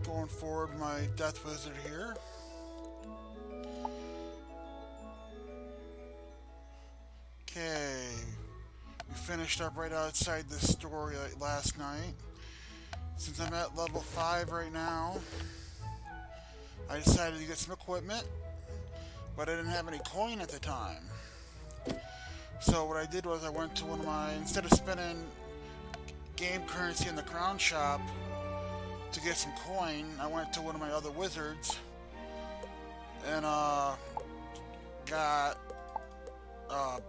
going forward with my Death Wizard here. Okay, we finished up right outside this story last night. Since I'm at level 5 right now, I decided to get some equipment, but I didn't have any coin at the time. So what I did was I went to one of my, instead of spending game currency in the crown shop to get some coin, I went to one of my other wizards and got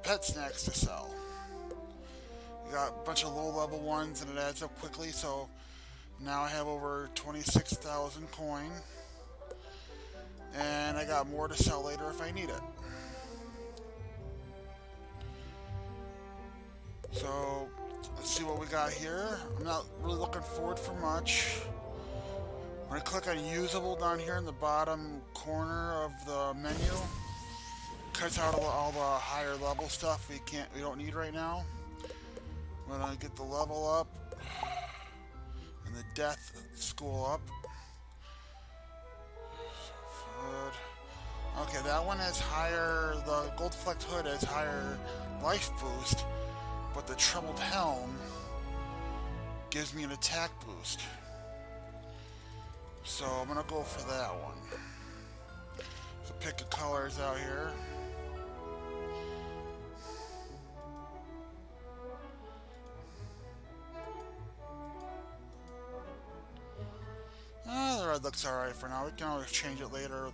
pet snacks to sell. You got a bunch of low level ones and it adds up quickly, so now I have over 26,000 coin and I got more to sell later if I need it. So let's see what we got here. I'm not really looking forward for much. When I click on usable down here in the bottom corner of the menu, cuts out all the higher level stuff we don't need right now. When I get the level up and the death school up. Okay, that one has higher, the gold flecked hood has higher life boost, but the troubled helm gives me an attack boost. So I'm gonna go for that one. So pick the colors out here. The red looks alright for now. We can always change it later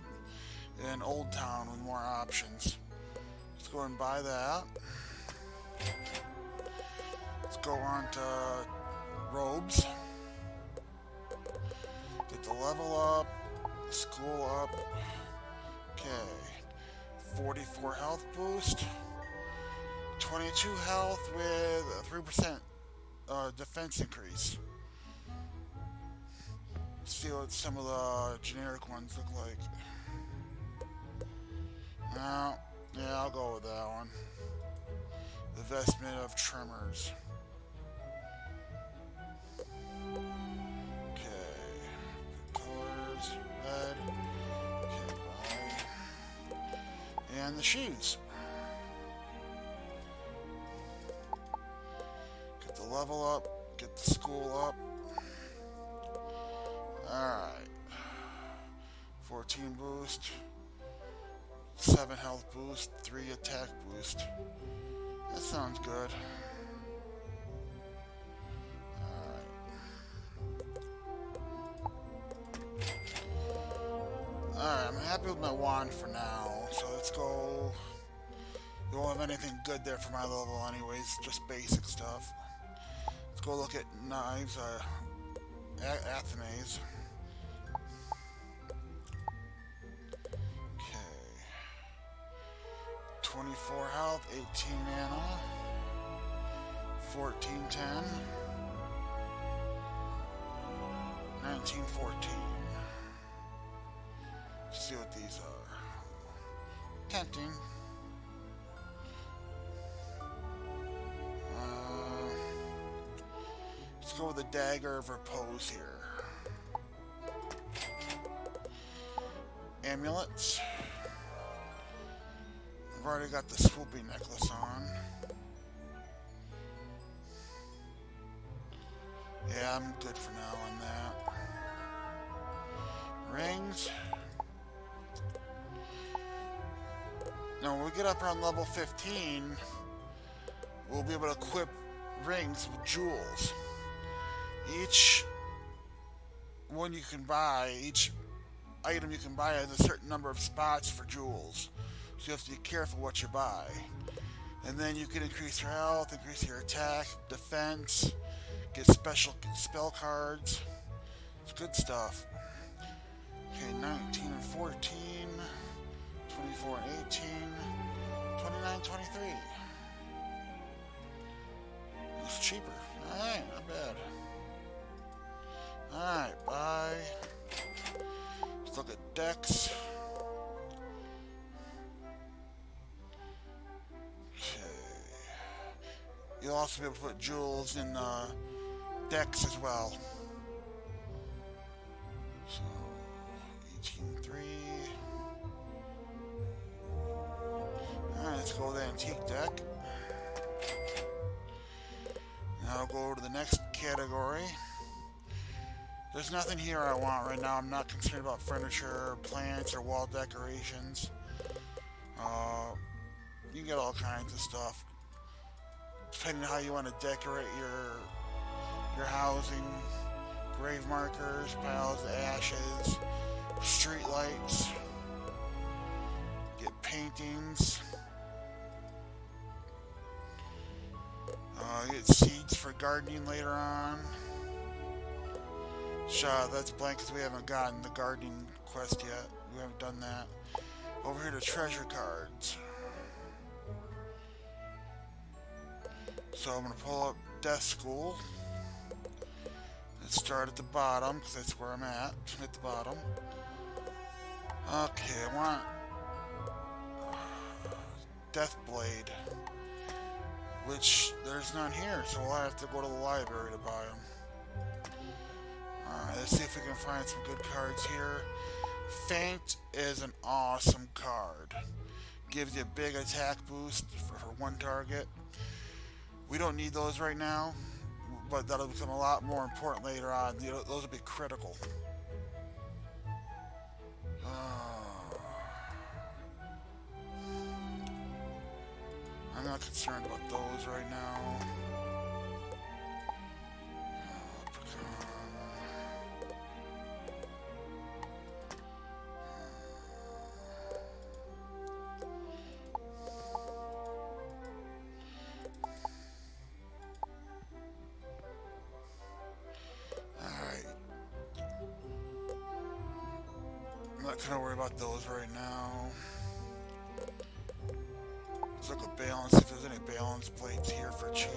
in Old Town with more options. Let's go and buy that. Let's go on to robes. Get the level up, school up. Okay. 44 health boost. 22 health with a 3% defense increase. Let's see what some of the generic ones look like. No, yeah, I'll go with that one. The Vestment of Tremors. Okay, colors, red. Okay, bye. And the shoes. Get the level up, get the school up. Alright. 14 boost. 7 health boost, 3 attack boost. That sounds good. Alright, I'm happy with my wand for now. So let's go. We won't have anything good there for my level anyways, just basic stuff. Let's go look at knives, Athena's. 24 health, 18 mana, 1410, 1914. Let's see what these are. Tempting. Let's go with the Dagger of Repose here. Amulets. I've already got the swoopy necklace on. Yeah, I'm good for now on that. Rings. Now when we get up around level 15, we'll be able to equip rings with jewels. Each one you can buy, each item you can buy has a certain number of spots for jewels. So you have to be careful what you buy. And then you can increase your health, increase your attack, defense, get special spell cards. It's good stuff. Okay, 19 and 14, 24 and 18, 29, 23. It's cheaper. Alright, not bad. Alright, buy. Let's look at decks. You'll also be able to put jewels in decks as well. So, 18.3. Alright, let's go to the antique deck. Now I'll go to the next category. There's nothing here I want right now. I'm not concerned about furniture, plants, or wall decorations. You can get all kinds of stuff, depending on how you want to decorate your housing. Grave markers, piles of ashes, street lights. Get paintings. Get seeds for gardening later on. That's blank because we haven't gotten the gardening quest yet. We haven't done that. Over here to treasure cards. So I'm going to pull up Death School. Let's start at the bottom because that's where I'm at the bottom. Okay, I want Death Blade, which there's none here, so we'll have to go to the library to buy them. Alright, let's see if we can find some good cards here. Faint is an awesome card. Gives you a big attack boost for one target. We don't need those right now, but that'll become a lot more important later on. Those will be critical. I'm not concerned about those right now. I'm not gonna worry about those right now. Let's look at balance, if there's any balance plates here for cheap.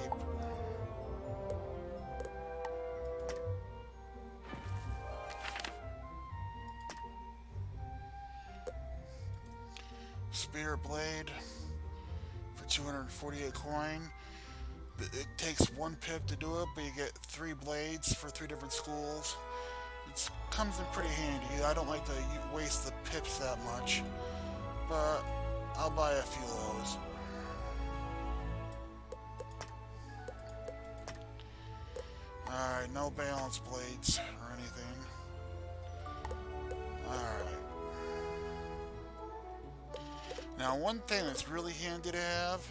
Spear blade for 248 coin. It takes 1 pip to do it, but you get 3 blades for 3 different schools. It comes in pretty handy. I don't like to waste the pips that much, but I'll buy a few of those. Alright, no balance blades or anything. Alright. Now, one thing that's really handy to have,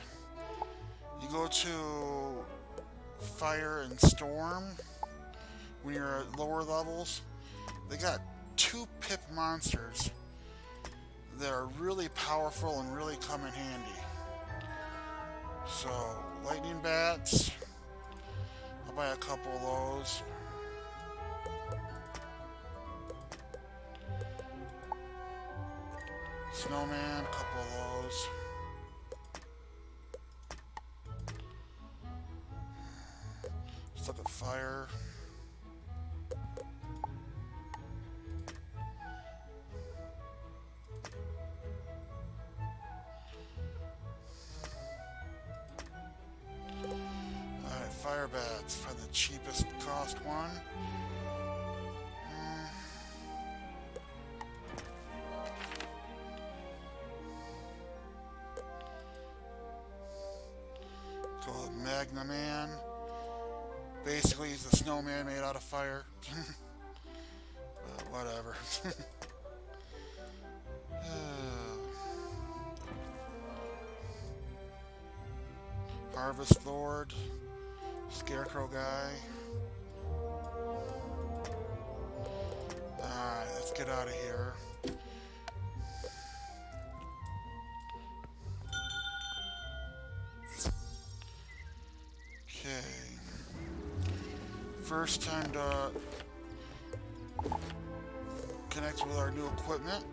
you go to Fire and Storm when you're at lower levels. They got 2 pip monsters that are really powerful and really come in handy. So, lightning bats. I'll buy a couple of those. Snowman, a couple of those. Let's look at fire. Alright, fire bats for the cheapest cost one. Magna Man. Basically, he's a snowman made out of fire. But whatever. Harvest Lord. Scarecrow guy. Alright, let's get out of here. First time to connect with our new equipment.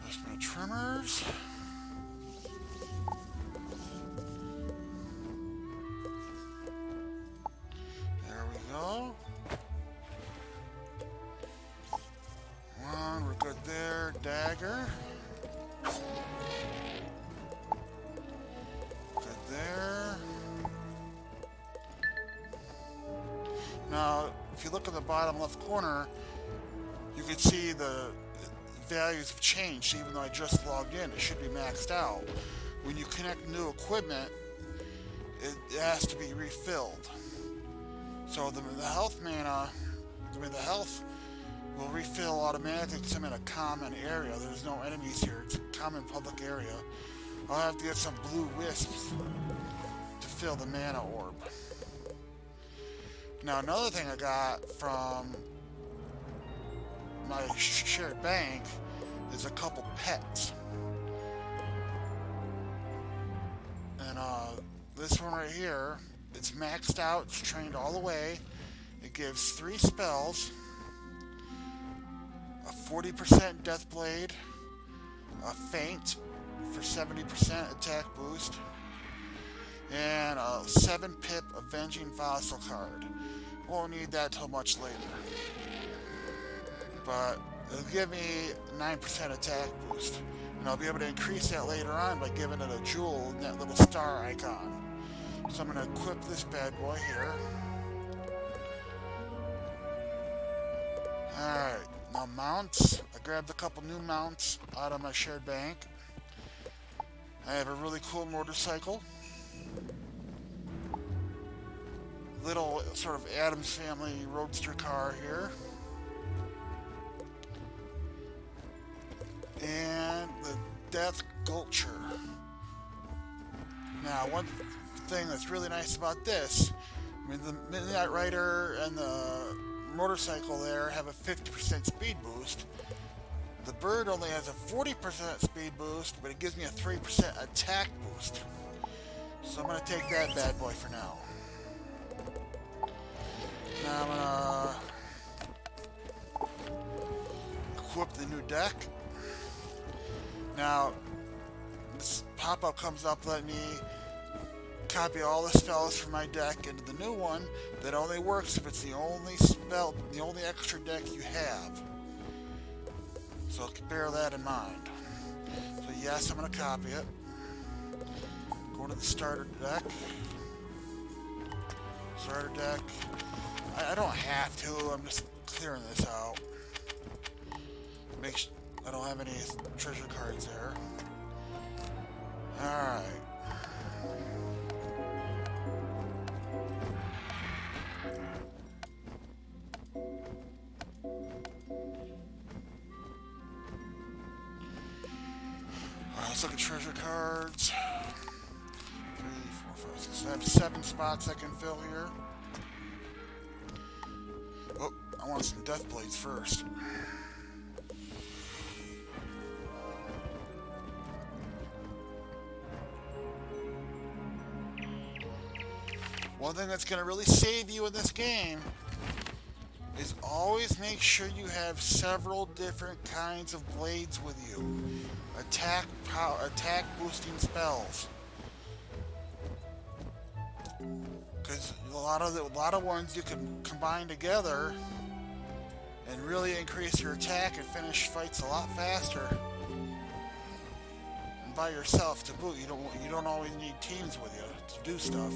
There's my trimmers. There we go. One, we're good there. Dagger. There. Now, if you look at the bottom left corner, you can see the values have changed. Even though I just logged in, it should be maxed out. When you connect new equipment, it has to be refilled. So the health mana, the health will refill automatically because I'm in a common area. There's no enemies here. It's a common public area. I'll have to get some blue wisps to fill the mana orb. Now another thing I got from my shared bank is a couple pets. And this one right here, it's maxed out, it's trained all the way. It gives 3 spells, a 40% Death Blade, a Feint for 70% attack boost, and a 7 pip Avenging Fossil card. Won't need that till much later. But it'll give me 9% attack boost. And I'll be able to increase that later on by giving it a jewel and that little star icon. So I'm going to equip this bad boy here. Alright, now mounts. I grabbed a couple new mounts out of my shared bank. I have a really cool motorcycle. Little sort of Addams Family roadster car here. And the Death Gulcher. Now, one thing that's really nice about this, I mean, the Midnight Rider and the motorcycle there have a 50% speed boost. The bird only has a 40% speed boost, but it gives me a 3% attack boost. So I'm going to take that bad boy for now. Now I'm going to equip the new deck. Now, this pop-up comes up letting me copy all the spells from my deck into the new one that only works if it's the only spell, the only extra deck you have. So bear that in mind. So yes, I'm going to copy it. Go to the starter deck. Starter deck. I don't have to, I'm just clearing this out. Make sure I don't have any treasure cards there. Alright. Let's look at treasure cards. 3, 4, 5, 6. I have 7 spots I can fill here. Oh, I want some Death Blades first. One thing that's going to really save you in this game is always make sure you have several different kinds of blades with you. Attack boosting spells. Because a lot of ones you can combine together and really increase your attack and finish fights a lot faster. And by yourself to boot, you don't always need teams with you to do stuff.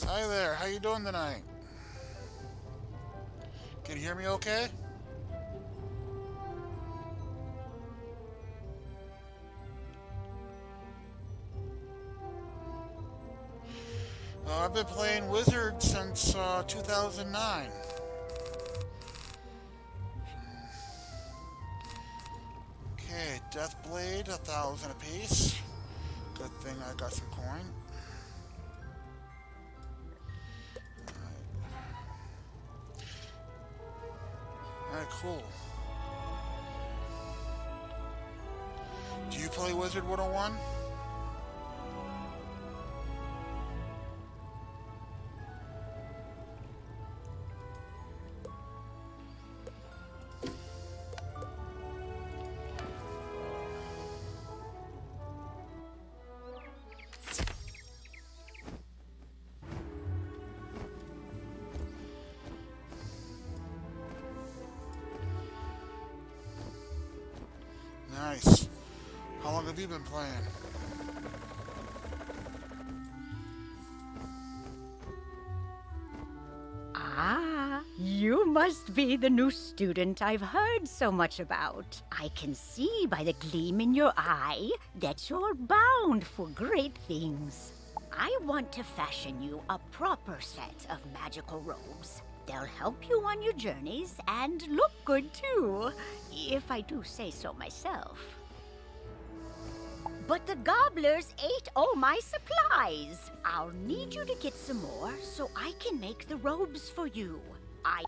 Hi there, how you doing tonight? Can you hear me okay? I've been playing Wizard since 2009. Okay, Death Blade, 1,000 apiece. Good thing I got some coin. Alright, cool. Do you play Wizard 101? Nice. How long long have you been playing? Ah, you must be the new student I've heard so much about. I can see by the gleam in your eye that you're bound for great things. I want to fashion you a proper set of magical robes. They'll help you on your journeys and look good too, if I do say so myself. But the gobblers ate all my supplies. I'll need you to get some more so I can make the robes for you.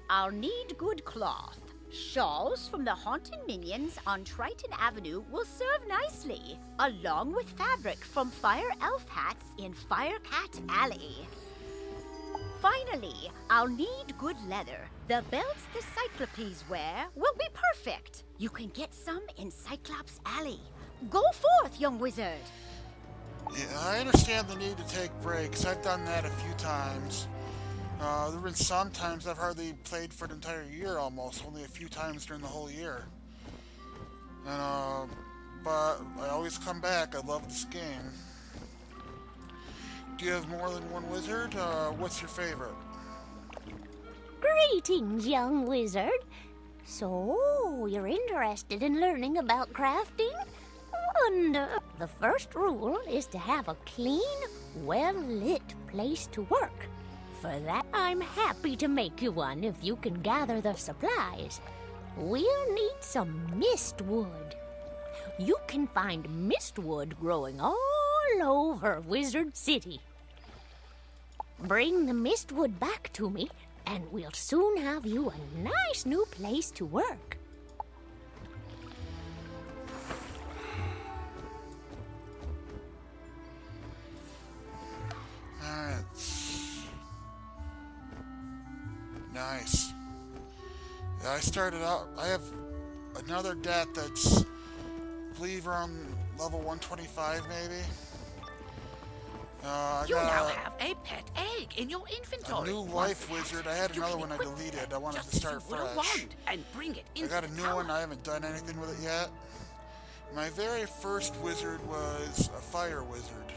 I'll need good cloth. Shawls from the haunted minions on Triton Avenue will serve nicely, along with fabric from Fire Elf hats in Firecat Alley. Finally, I'll need good leather. The belts the Cyclopes wear will be perfect. You can get some in Cyclops Alley. Go forth, young wizard. Yeah, I understand the need to take breaks. I've done that a few times. There have been some times I've hardly played for an entire year almost, only a few times during the whole year. And, but I always come back. I love this game. Do you have more than one wizard? What's your favorite? Greetings, young wizard. So, you're interested in learning about crafting? Wonder. The first rule is to have a clean, well-lit place to work. For that, I'm happy to make you one if you can gather the supplies. We'll need some mistwood. You can find mistwood growing all over Wizard City. Bring the mistwood back to me, and we'll soon have you a nice new place to work. Alright. Nice. Yeah, I started out. I have another debt that's, I believe, around level 125, maybe. You now have a pet egg in your inventory. A new life wizard. I had another one I deleted. I wanted to start fresh. And bring it I got a new one. I haven't done anything with it yet. My very first wizard was a fire wizard.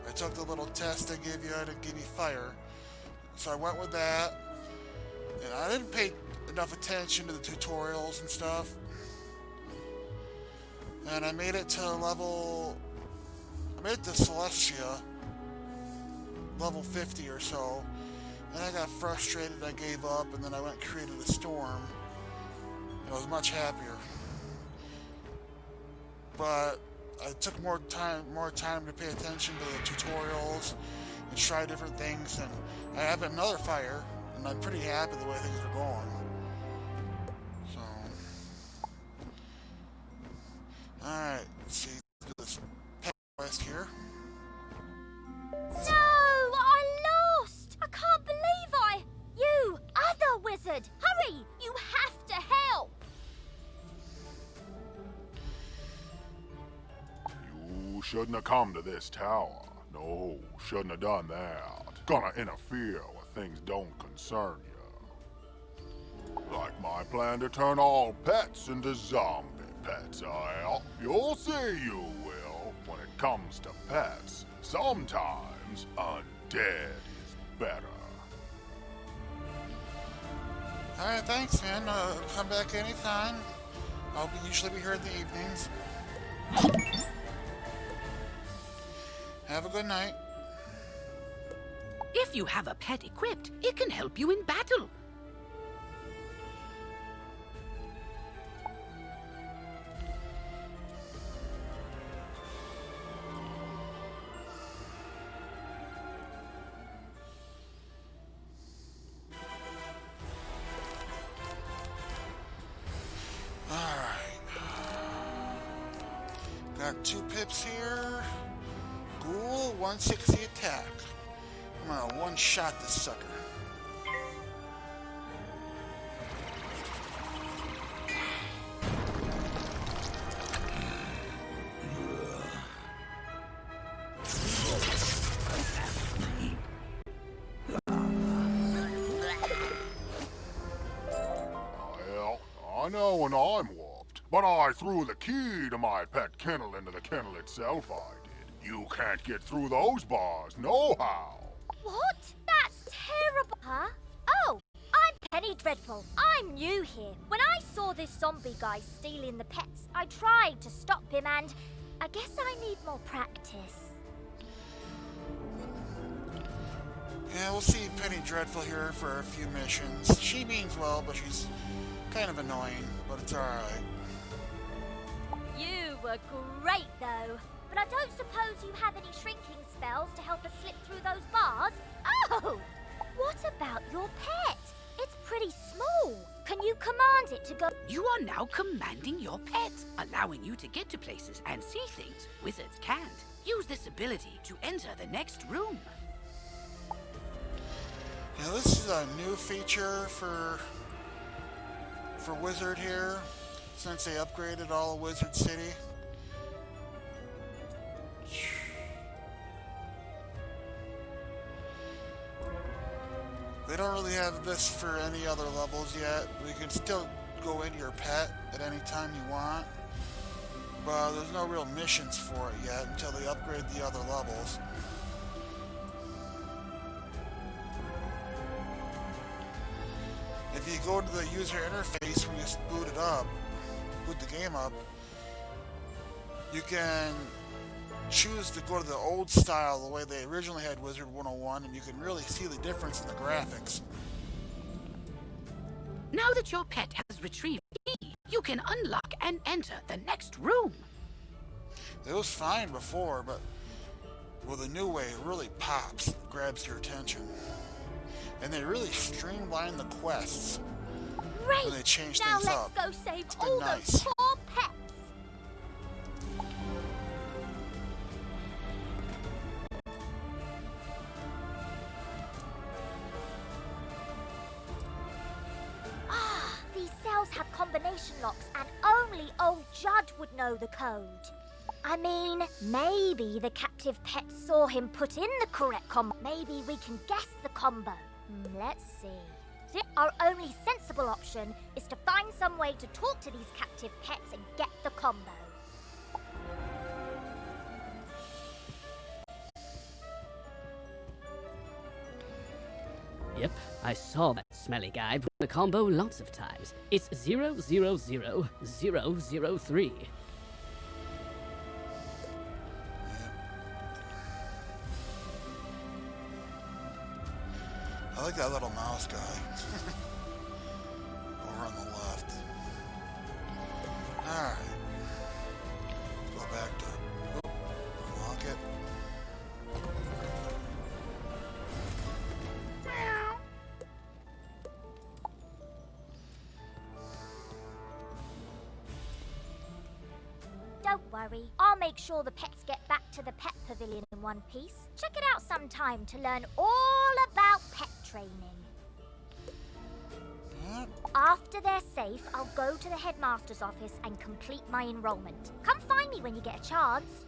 I took the little test they give you to give me fire. So I went with that. And I didn't pay enough attention to the tutorials and stuff. And I made it to Celestia, level 50 or so. And I got frustrated, I gave up, and then I went and created a storm. And I was much happier. But I took more time to pay attention to the tutorials and try different things, and I have another fire, and I'm pretty happy the way things are going. So, alright, let's see, let's do this pet quest here. No, I lost! I can't believe You, other wizard, hurry! You have to help! You shouldn't have come to this tower. No, shouldn't have done that. Gonna interfere with things don't concern you. Like my plan to turn all pets into zombie pets, you'll see you will. When it comes to pets, sometimes undead is better. Alright, thanks, man. Come back anytime. I'll usually be here in the evenings. Have a good night. If you have a pet equipped, it can help you in battle. Got 2 pips here. Ghoul, 160 attack. I'm gonna one-shot this sucker. Well, I know when I'm whooped. But I threw the key to my pet kennel into the kennel itself, I did. You can't get through those bars, nohow. What? That's terrible. Huh? Oh, I'm Penny Dreadful. I'm new here. When I saw this zombie guy stealing the pets, I tried to stop him and I guess I need more practice. Yeah, we'll see Penny Dreadful here for a few missions. She means well, but she's kind of annoying, but it's alright. You were great though. But I don't suppose you have any shrinking spells to help us slip through those bars? Oh! What about your pet? It's pretty small. Can you command it to go? You are now commanding your pet, allowing you to get to places and see things wizards can't. Use this ability to enter the next room. Now this is a new feature for Wizard here, since they upgraded all of Wizard City. They don't really have this for any other levels yet. You can still go into your pet at any time you want, but there's no real missions for it yet until they upgrade the other levels. If you go to the user interface when you boot it up, boot the game up, you can choose to go to the old style, the way they originally had Wizard 101, and you can really see the difference in the graphics. Now that your pet has retrieved the key, you can unlock and enter the next room. It was fine before, but with a new way, it really pops, it grabs your attention. And they really streamline the quests Great! when they change Now things let's up. go save It's been all nice. those poor pets. These cells have combination locks and only old Judd would know the code. I mean, maybe the captive pet saw him put in the correct combo. Maybe we can guess the combo. Let's see. Our only sensible option is to find some way to talk to these captive pets and get the combo. Yep, I saw that smelly guy run the combo lots of times. It's 000003. I like that little mouse guy. Over on the left. Alright. Let's go back to... unlock it. Don't worry, I'll make sure the pets get back to the pet pavilion in one piece. Check it out sometime to learn all about pet training. Yep. After they're safe, I'll go to the headmaster's office and complete my enrollment. Come find me when you get a chance.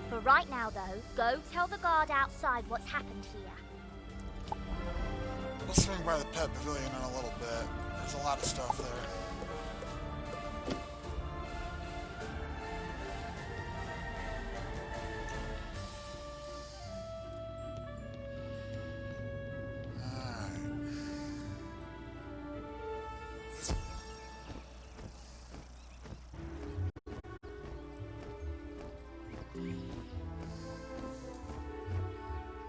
For right now, though, go tell the guard outside what's happened here. We'll swing by the pet pavilion in a little bit. There's a lot of stuff there.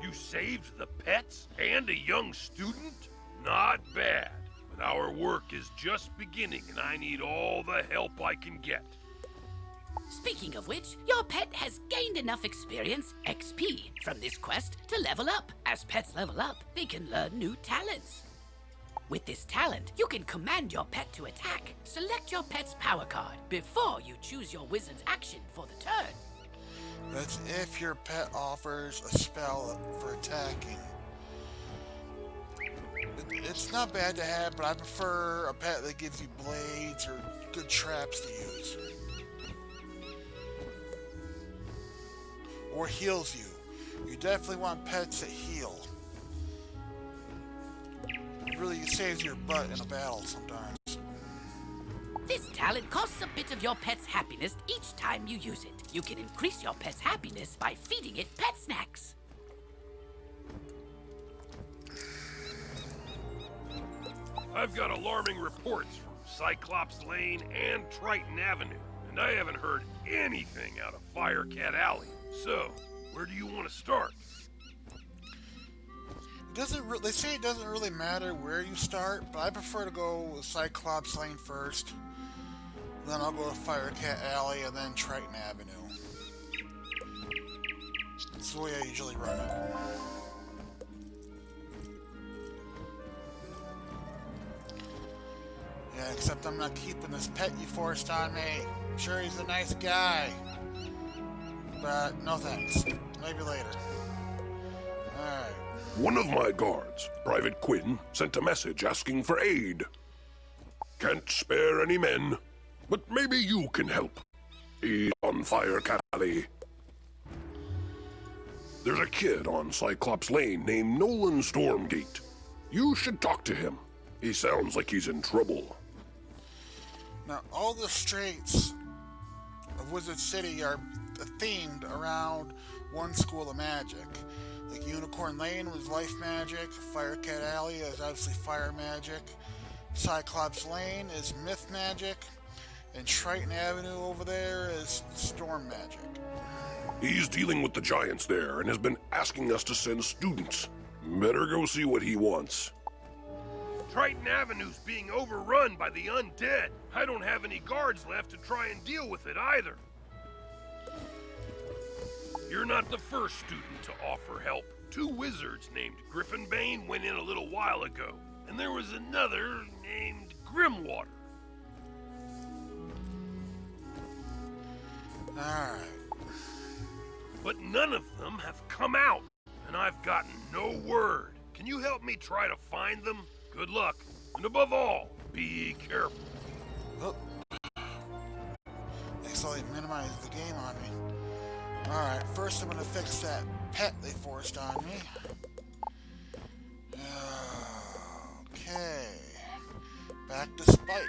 You saved the pets and a young student? Not bad. But our work is just beginning and I need all the help I can get. Speaking of which, your pet has gained enough experience, XP, from this quest to level up. As pets level up, they can learn new talents. With this talent, you can command your pet to attack. Select your pet's power card before you choose your wizard's action for the turn. That's if your pet offers a spell for attacking. It's not bad to have, but I prefer a pet that gives you blades or good traps to use. Or heals you. You definitely want pets that heal. It really saves your butt in a battle sometimes. This talent costs a bit of your pet's happiness each time you use it. You can increase your pet's happiness by feeding it pet snacks. I've got alarming reports from Cyclops Lane and Triton Avenue, and I haven't heard anything out of Firecat Alley. So, where do you want to start? They say it doesn't really matter where you start, but I prefer to go with Cyclops Lane first. Then I'll go to Firecat Alley and then Triton Avenue. That's the way I usually run it. Yeah, except I'm not keeping this pet you forced on me. I'm sure he's a nice guy. But no thanks. Maybe later. Alright. One of my guards, Private Quinn, sent a message asking for aid. Can't spare any men, but maybe you can help. He's on Firecat Alley. There's a kid on Cyclops Lane named Nolan Stormgate. You should talk to him. He sounds like he's in trouble. Now, all the streets of Wizard City are themed around one school of magic. Like Unicorn Lane was life magic, Firecat Alley is obviously fire magic, Cyclops Lane is myth magic, and Triton Avenue over there is storm magic. He's dealing with the giants there and has been asking us to send students. Better go see what he wants. Triton Avenue's being overrun by the undead. I don't have any guards left to try and deal with it either. You're not the first student to offer help. 2 wizards named Griffinbane went in a little while ago, and there was another named Grimwater. Alright. But none of them have come out, and I've gotten no word. Can you help me try to find them? Good luck, and above all, be careful. Oh. They slowly minimized the game on me. Alright, first I'm gonna fix that pet they forced on me. Okay. Back to Spike.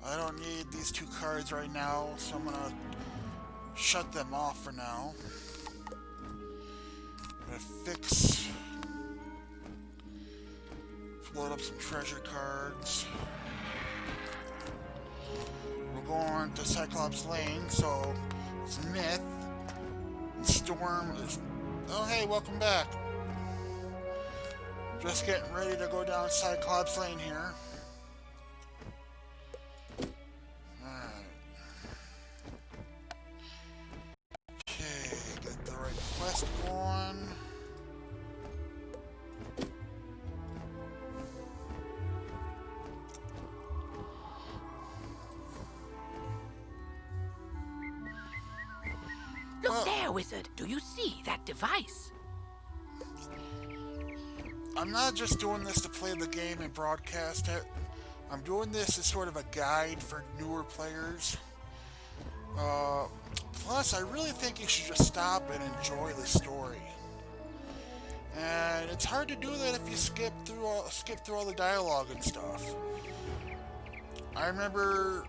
I don't need these 2 cards right now, so I'm gonna shut them off for now. I'm gonna fix... load up some treasure cards. We're going to Cyclops Lane, so it's myth. And storm is... Oh, hey, welcome back. Just getting ready to go down Cyclops Lane here. Alright. Okay, get the right quest going. Look there, wizard. Do you see that device? I'm not just doing this to play the game and broadcast it. I'm doing this as sort of a guide for newer players. Plus, I really think you should just stop and enjoy the story. And it's hard to do that if you skip through all the dialogue and stuff. I remember,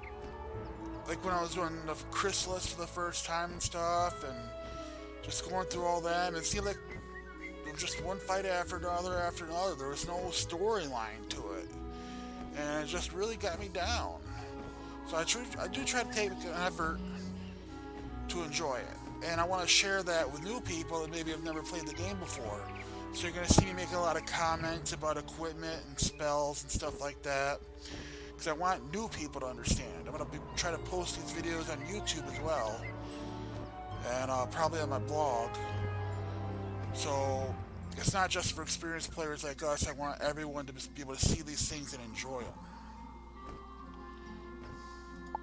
like when I was doing the Chrysalis for the first time and stuff, and just going through all that, and it seemed like there was just one fight after another after another. There was no storyline to it, and it just really got me down. So I do try to take an effort to enjoy it, and I want to share that with new people that maybe have never played the game before. So you're going to see me making a lot of comments about equipment and spells and stuff like that, because I want new people to understand. I'm going to try to post these videos on YouTube as well, and probably on my blog. So it's not just for experienced players like us. I want everyone to be able to see these things and enjoy them.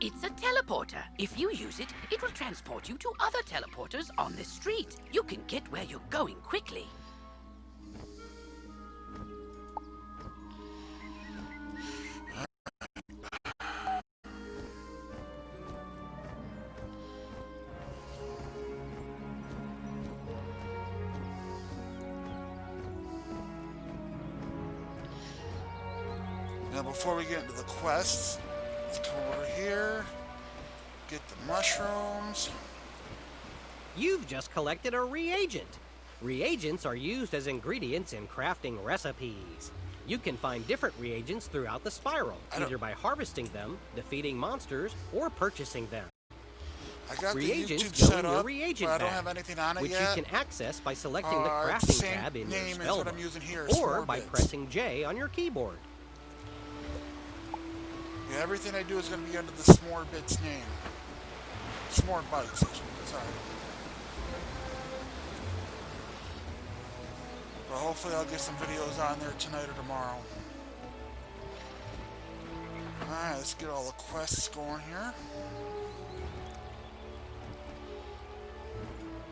It's a teleporter. If you use it, it will transport you to other teleporters on this street. You can get where you're going quickly. before we get into the quests, let's come over here, get the mushrooms. You've just collected a reagent. Reagents are used as ingredients in crafting recipes. You can find different reagents throughout the spiral, either by harvesting them, defeating monsters, or purchasing them. I got reagents the YouTube go set in your up, reagent but I don't bag, have anything on it which yet. you can access by selecting the It's crafting the same tab in your name as spell what I'm book, using here, or by Smorbits. pressing J on your keyboard. Yeah, everything I do is going to be under the Smorbits name. Smorbites, sorry. But hopefully I'll get some videos on there tonight or tomorrow. Alright, let's get all the quests going here.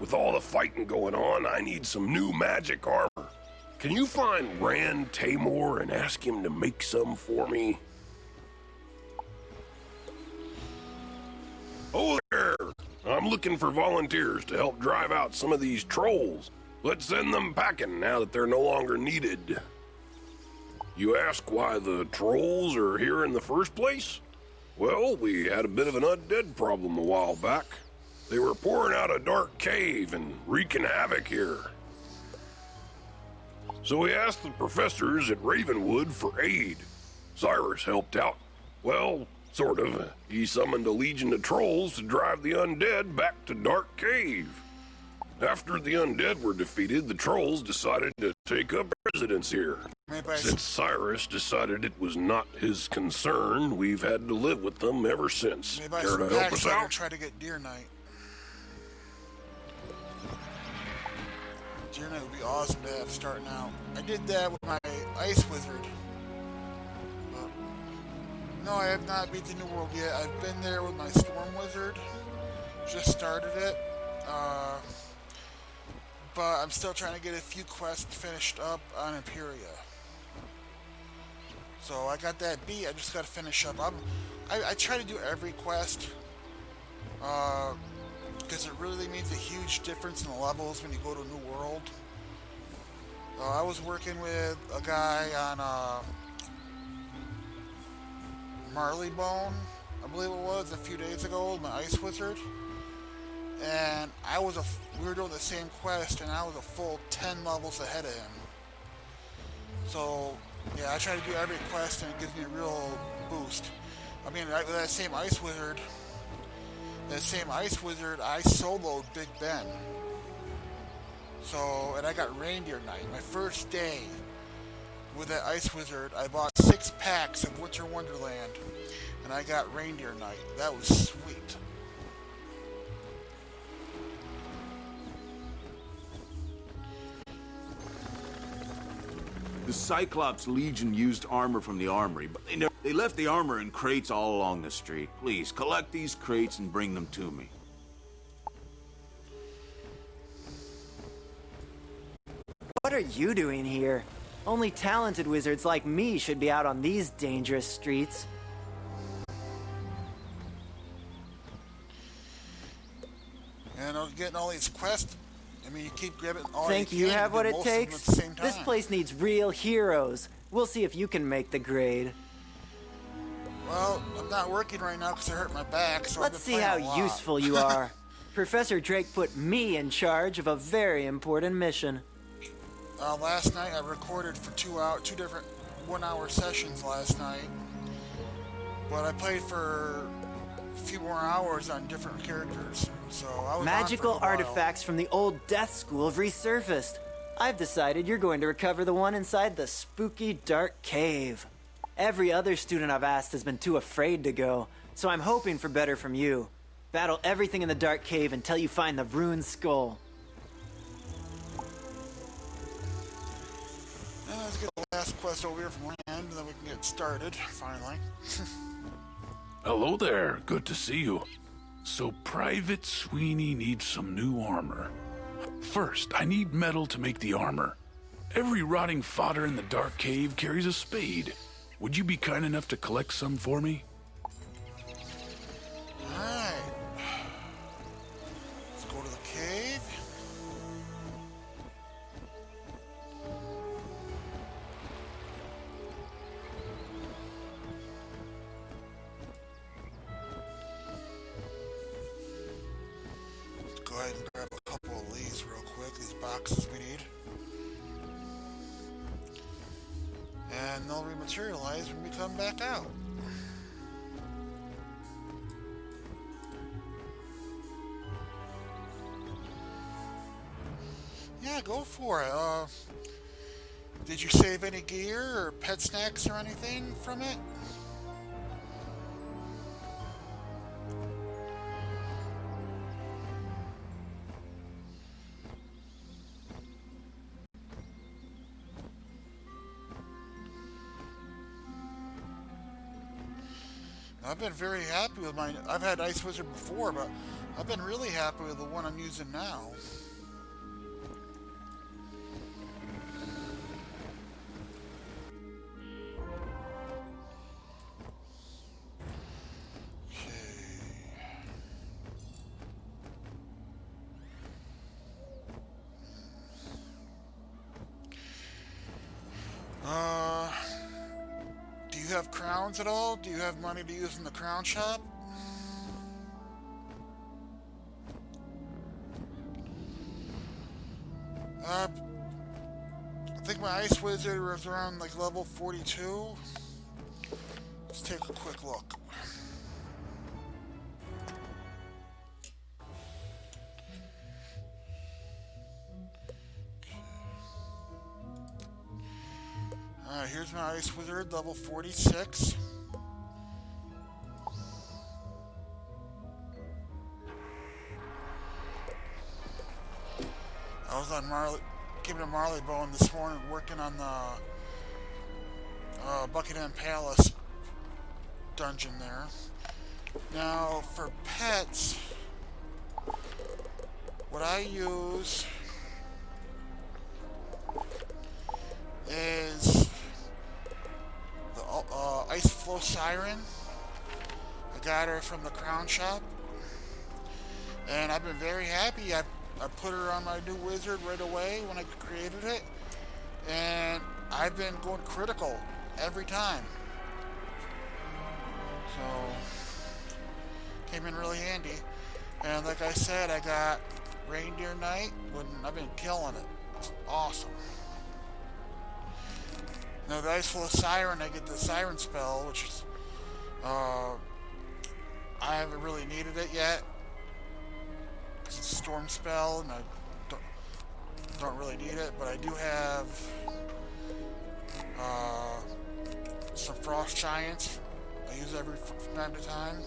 With all the fighting going on, I need some new magic armor. Can you find Rand Tamor and ask him to make some for me? Oh there! I'm looking for volunteers to help drive out some of these trolls. Let's send them packing now that they're no longer needed. You ask why the trolls are here in the first place? Well, we had a bit of an undead problem a while back. They were pouring out a dark cave and wreaking havoc here. So we asked the professors at Ravenwood for aid. Cyrus helped out. Well, sort of. He summoned a legion of trolls to drive the undead back to Dark Cave. After the undead were defeated, the trolls decided to take up residence here. Since Cyrus decided it was not his concern, we've had to live with them ever since. Maybe I Care to should help us backslide and out? try to get Deer Knight. Deer Knight would be awesome to have starting out. I did that with my Ice Wizard. But no, I have not beat the New World yet. I've been there with my Storm Wizard. Just started it. But I'm still trying to get a few quests finished up on Imperia. So I got that beat, I just got to finish up. I try to do every quest. Because it really makes a huge difference in the levels when you go to a new world. I was working with a guy on Marleybone, I believe it was, a few days ago, my Ice Wizard. And we were doing the same quest, and I was a full 10 levels ahead of him. So, yeah, I try to do every quest, and it gives me a real boost. I mean, with that same Ice Wizard, I soloed Big Ben. So, and I got Reindeer Knight. My first day with that Ice Wizard, I bought 6 packs of Winter Wonderland, and I got Reindeer Knight. That was sweet. The Cyclops Legion used armor from the armory, but they left the armor in crates all along the street. Please, collect these crates and bring them to me. What are you doing here? Only talented wizards like me should be out on these dangerous streets. And getting all these quests, I mean, you keep grabbing all Think you you can, have what do it most of them takes? at the same time. This place needs real heroes. We'll see if you can make the grade. Well, I'm not working right now because I hurt my back, so Let's I've see been how playing a lot. useful you are. Professor Drake put me in charge of a very important mission. Last night I recorded for 2 different 1-hour sessions last night. But I played for a few more hours on different characters. So I was Magical on for a while. artifacts from the old Death School have resurfaced. I've decided you're going to recover the one inside the spooky dark cave. Every other student I've asked has been too afraid to go, so I'm hoping for better from you. Battle everything in the dark cave until you find the ruined skull. Let's get the last quest over here from Rand, and then we can get started, finally. Hello there, good to see you. So Private Sweeney needs some new armor. First, I need metal to make the armor. Every rotting fodder in the dark cave carries a spade. Would you be kind enough to collect some for me? Alright. Let's go to the cave. go ahead and grab a couple of these real quick, these boxes we need. And they'll rematerialize when we come back out. Yeah, go for it. Did you save any gear or pet snacks or anything from it? I've been very happy with mine. I've had Ice Wizard before, but I've been really happy with the one I'm using now. Do you have crowns at all? Do you have money to use in the crown shop? I think my Ice Wizard was around like level 42. Let's take a quick look. Alright, here's my Ice Wizard, level 46. I was on giving a Marley Bone this morning, working on the Buckingham Palace dungeon there. Now, for pets, what I use is the Ice Flow Siren. I got her from the Crown Shop, and I've been very happy. I put her on my new wizard right away when I created it, and I've been going critical every time. So, came in really handy. And like I said, I got Reindeer Knight, when I've been killing it. It's awesome. Now the Ice Flow Siren, I get the Siren spell, which is, I haven't really needed it yet. It's a storm spell, and I don't really need it, but I do have some Frost Giants I use every from time to time.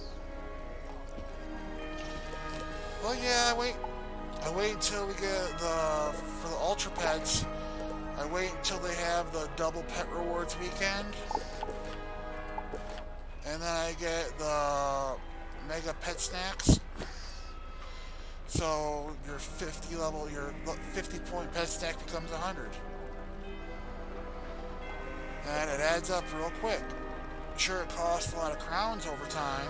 Well, yeah, I wait until we get for the Ultra Pets, I wait until they have the double pet rewards weekend, and then I get the Mega Pet Snacks. So your 50 point pet stack becomes 100. And it adds up real quick. Sure, it costs a lot of crowns over time,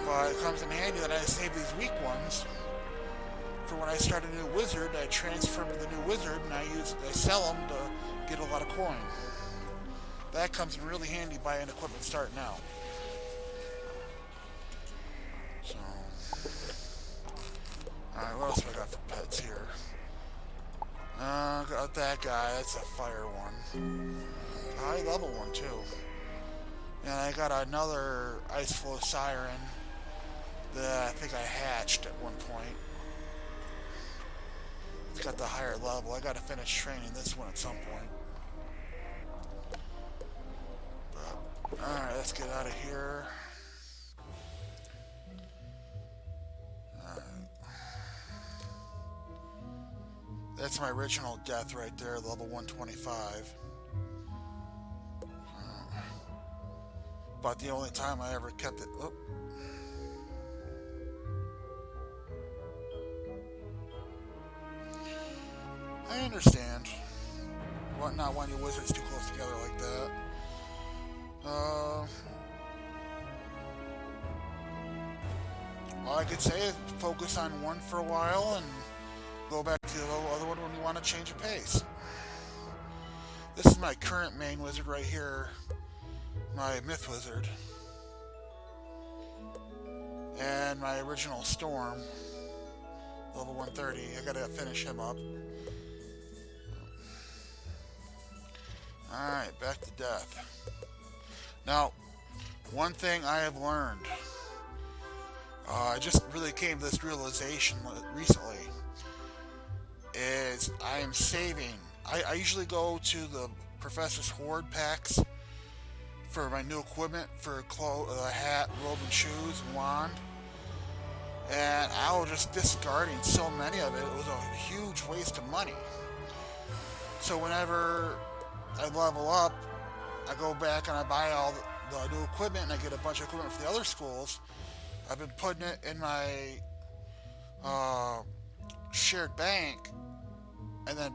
but it comes in handy that I save these weak ones for when I start a new wizard. I transfer them to the new wizard, and I sell them to get a lot of coin. That comes in really handy buying equipment starting out. So, alright, what else do I got for pets here? Got that guy, that's a fire one. A high level one too. And I got another Ice Flow Siren that I think I hatched at one point. It's got the higher level. I gotta finish training this one at some point. But, alright, let's get out of here. That's my original death right there, level 125. But the only time I ever kept it... Oh. I understand. Not wanting your wizards too close together like that. All I could say is focus on one for a while and go back to the other one when you want to change of pace. This is my current main wizard right here, my Myth Wizard, and my original Storm. Level 130. I gotta finish him up. Alright, back to death. Now, one thing I have learned, I just really came to this realization recently, is I am saving. I usually go to the Professor's Hoard packs for my new equipment, for hat, robe, and shoes, and wand. And I was just discarding so many of it. It was a huge waste of money. So whenever I level up, I go back and I buy all the new equipment, and I get a bunch of equipment for the other schools. I've been putting it in my shared bank, and then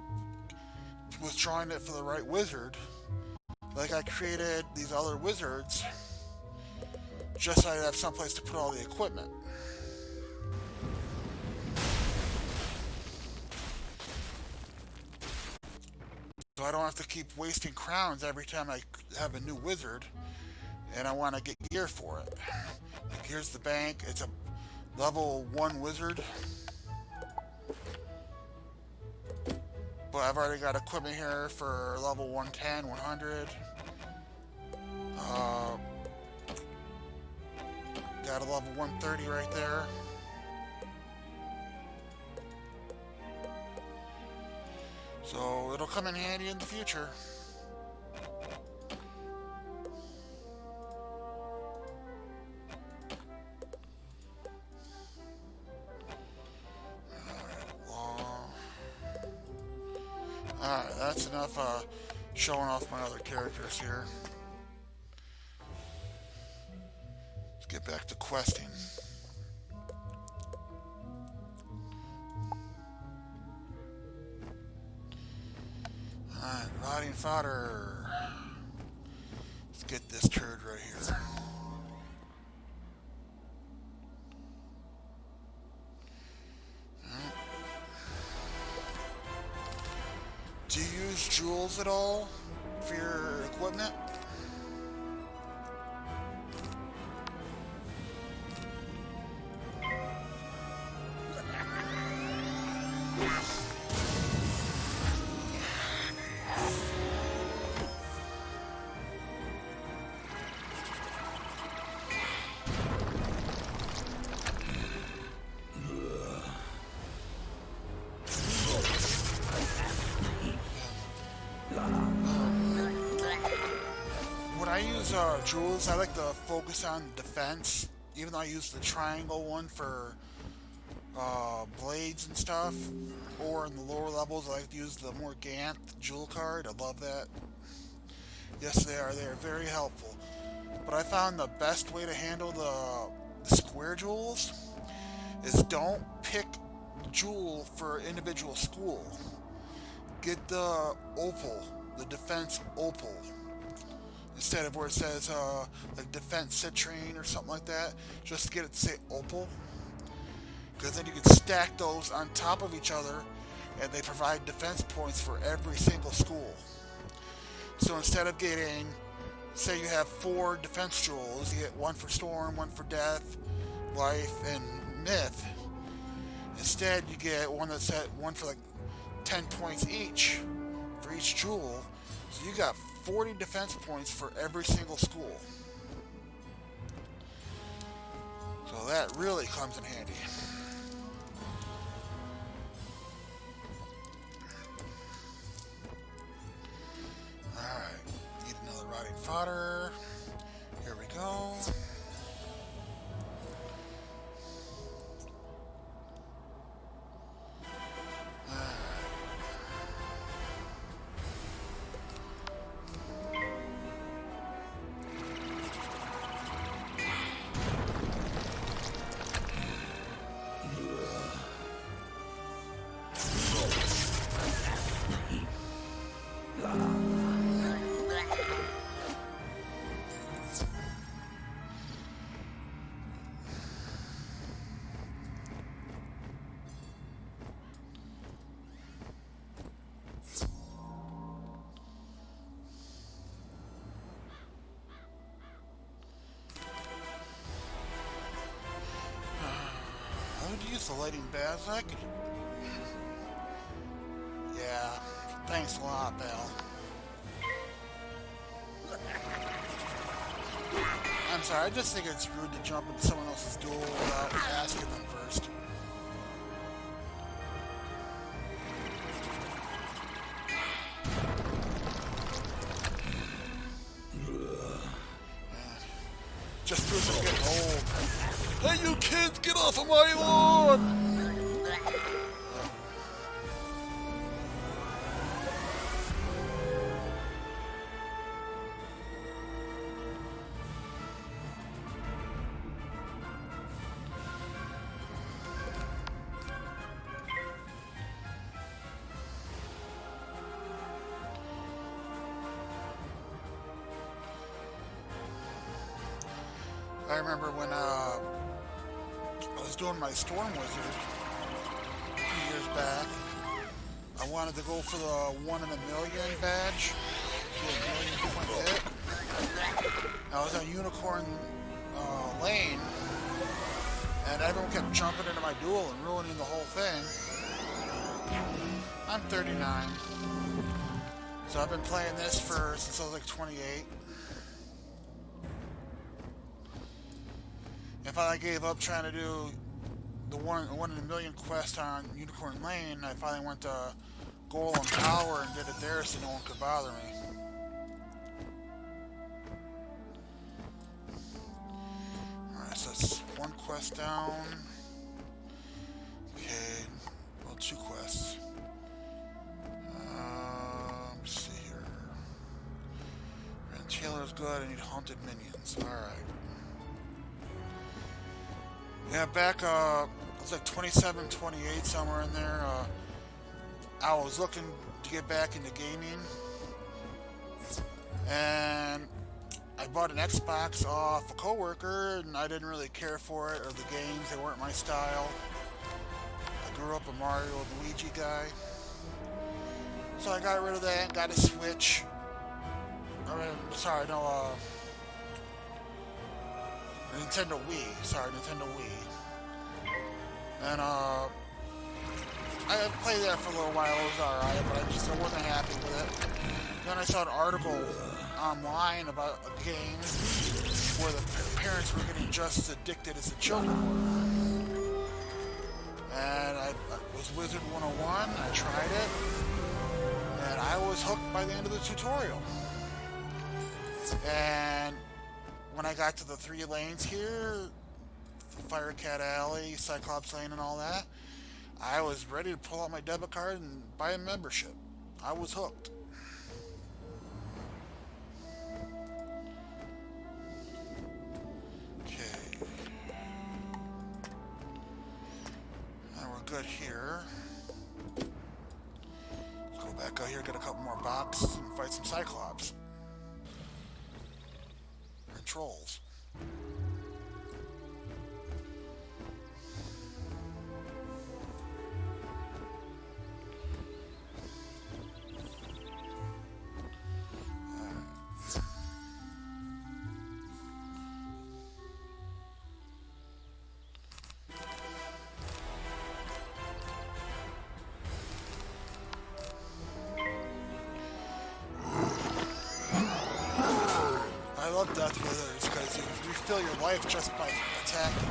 withdrawing it for the right wizard. Like, I created these other wizards just so I have someplace to put all the equipment. So I don't have to keep wasting crowns every time I have a new wizard and I want to get gear for it. Like, here's the bank. It's a level 1 wizard. But I've already got equipment here for level 110, 100. Got a level 130 right there. So it'll come in handy in the future. Alright, that's enough showing off my other characters here. Let's get back to questing. Alright, rotting fodder. Let's get this turd right here. Do you use jewels at all for your equipment? Jewels, I like to focus on defense, even though I use the triangle one for blades and stuff, or in the lower levels I like to use the Morganth jewel card. I love that. Yes, they are very helpful. But I found the best way to handle the square jewels is don't pick jewel for individual school. Get the opal, the defense opal. Instead of where it says like defense citrine or something like that, just get it to say opal, because then you can stack those on top of each other and they provide defense points for every single school. So instead of getting, say you have 4 defense jewels, you get 1 for storm, 1 for death, life, and myth. Instead you get one that's at 1 for like 10 points each for each jewel. So you got 40 defense points for every single school. So that really comes in handy. Alright, need another rotting fodder. Here we go. could use the lighting baths. I could. Yeah. Thanks a lot, pal. I'm sorry, I just think it's rude to jump into someone else's duel without asking them first. Just proves I'm getting old. Hey, you kids, get off of my lawn! I remember when I was doing my Storm Wizard a few years back. I wanted to go for the 1 in a million badge, do a million point hit. I was on Unicorn Lane, and everyone kept jumping into my duel and ruining the whole thing. I'm 39, so I've been playing this since I was like 28. If I gave up trying to do the one in a million quest on Unicorn Lane, I finally went to Golem Tower and did it there so no one could bother me. Alright, so that's one quest down. Okay, well, 2 quests. Let's see here. Taylor's good, I need haunted minions. Alright. Yeah, back, it was like 27, 28, somewhere in there. I was looking to get back into gaming. And I bought an Xbox off a coworker, and I didn't really care for it, or the games, they weren't my style. I grew up a Mario and Luigi guy. So I got rid of that and got a Switch. Nintendo Wii. Nintendo Wii. And I played that for a little while. It was alright, but I wasn't happy with it. Then I saw an article online about a game where the parents were getting just as addicted as the children were. And I was Wizard 101. I tried it, and I was hooked by the end of the tutorial. And when I got to the 3 lanes here, Firecat Alley, Cyclops Lane, and all that, I was ready to pull out my debit card and buy a membership. I was hooked. Okay. And we're good here. Let's go back out here, get a couple more boxes, and fight some Cyclops. And trolls. I love Death Withers because you refill your life just by attacking.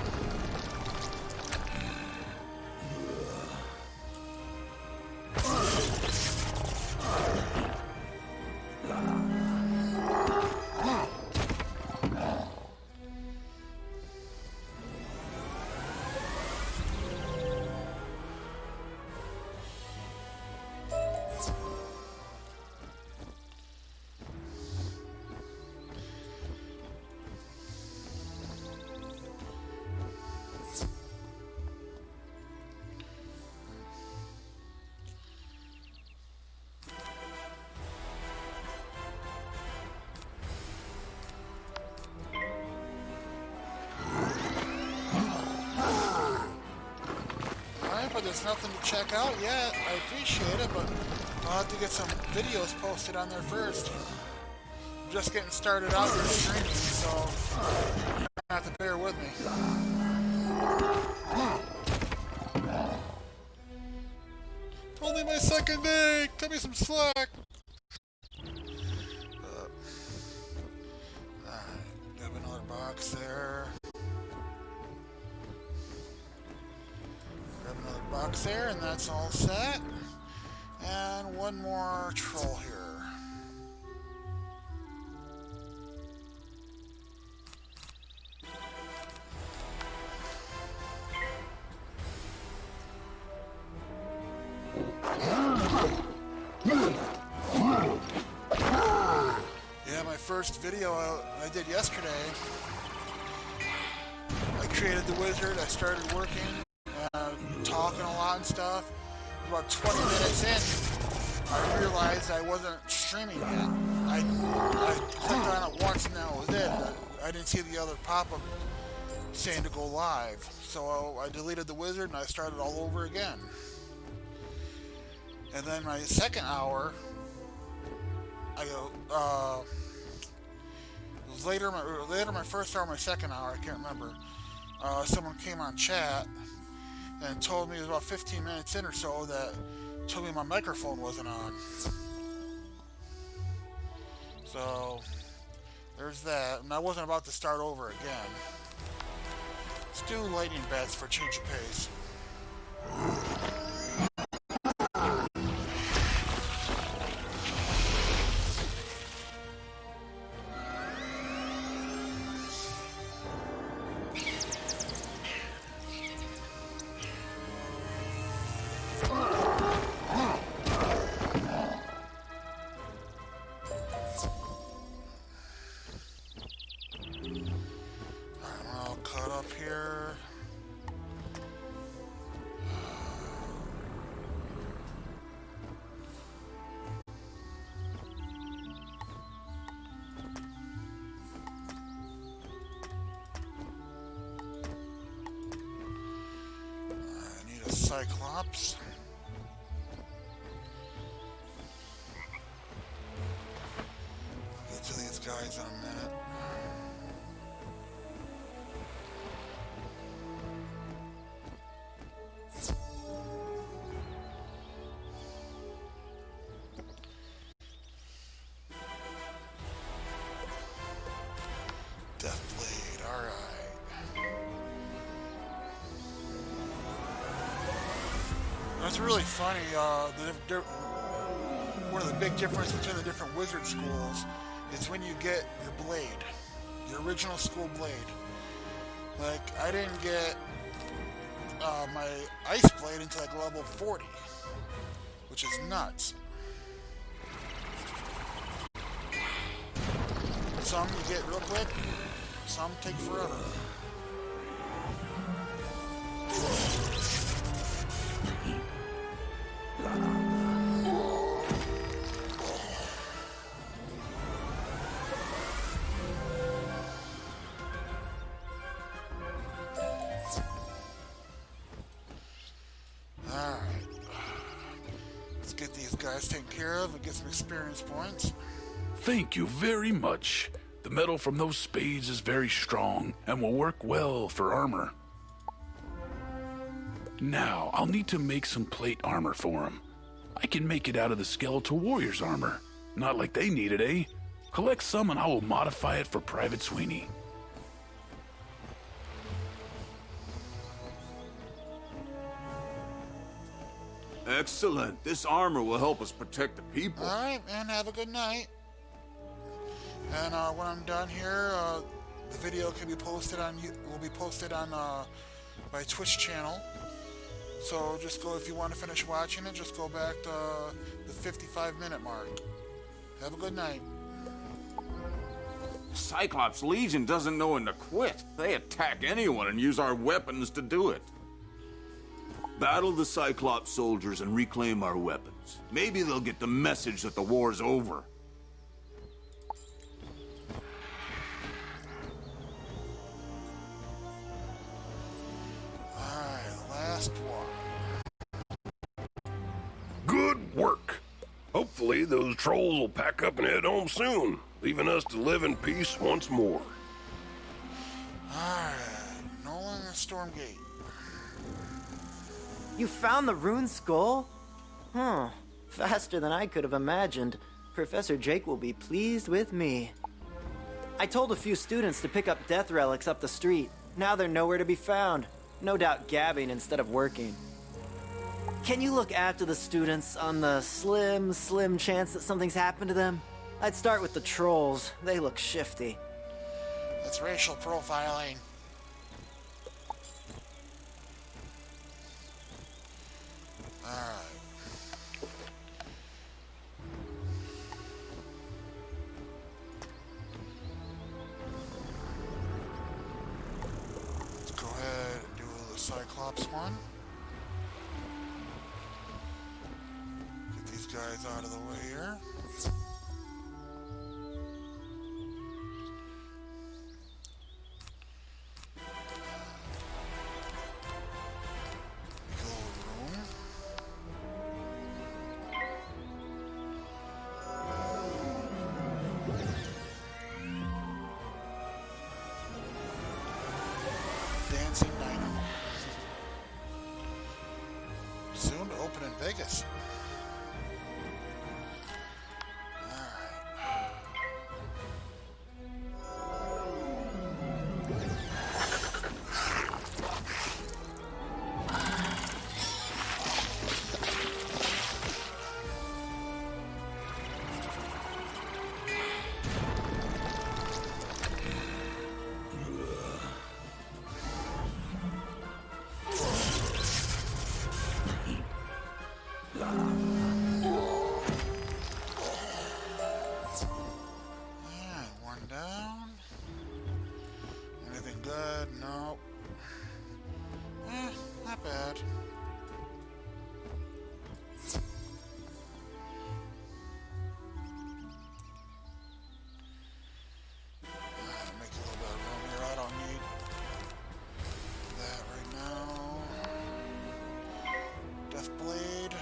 But there's nothing to check out yet. I appreciate it, but I'll have to get some videos posted on there first. I'm just getting started out here streaming, so you're gonna have to bear with me. fucking thing! Cut me some slack! Alright, grab another box there. Grab another box there, and that's all set. And one more troll here. Yeah, my first video I did yesterday. I created the wizard, I started working, talking a lot and stuff. About 20 minutes in, I realized I wasn't streaming yet. I clicked on it once and that was it. I didn't see the other pop-up saying to go live. So I deleted the wizard and I started all over again. And then my second hour, I go, it was later my first hour, my second hour, I can't remember. Someone came on chat and told me it was about 15 minutes in or so that told me my microphone wasn't on. So there's that, and I wasn't about to start over again. Let's do lightning bats for change of pace. Cyclops. Get to these guys in a minute. Deathblade, alright. That's really funny. One of the big differences between the different wizard schools is when you get your blade, your original school blade. Like, I didn't get my ice blade until like level 40, which is nuts. Some you get real quick, some take forever. Guys taken care of and get some experience points. Thank you very much. The metal from those spades is very strong and will work well for armor. Now, I'll need to make some plate armor for him. I can make it out of the Skeletal Warrior's armor. Not like they need it, eh? Collect some and I will modify it for Private Sweeney. Excellent. This armor will help us protect the people. All right, man. Have a good night. And when I'm done here, the video can be posted on. Will be posted on my Twitch channel. So just go if you want to finish watching it. Just go back to the 55-minute mark. Have a good night. Cyclops Legion doesn't know when to quit. They attack anyone and use our weapons to do it. Battle the Cyclops soldiers and reclaim our weapons. Maybe they'll get the message that the war's over. Alright, last one. Good work. Hopefully those trolls will pack up and head home soon, leaving us to live in peace once more. Alright, Nolan and Stormgate. You found the rune skull? Huh. Faster than I could have imagined. Professor Jake will be pleased with me. I told a few students to pick up death relics up the street. Now they're nowhere to be found. No doubt gabbing instead of working. Can you look after the students on the slim chance that something's happened to them? I'd start with the trolls. They look shifty. That's racial profiling. Alright. Let's go ahead and do the Cyclops one. Get these guys out of the way here. Dancing Dino. Soon to open in Vegas. Nope. Not bad. Make a little bit of room here. I don't need that right now. Death Blade.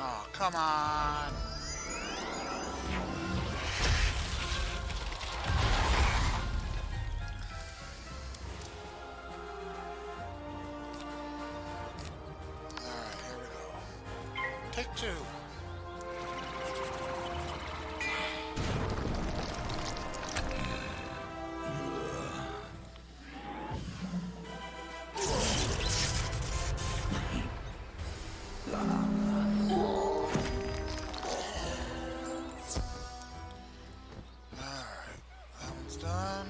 Oh, come on. Alright, here we go. Take two. Done.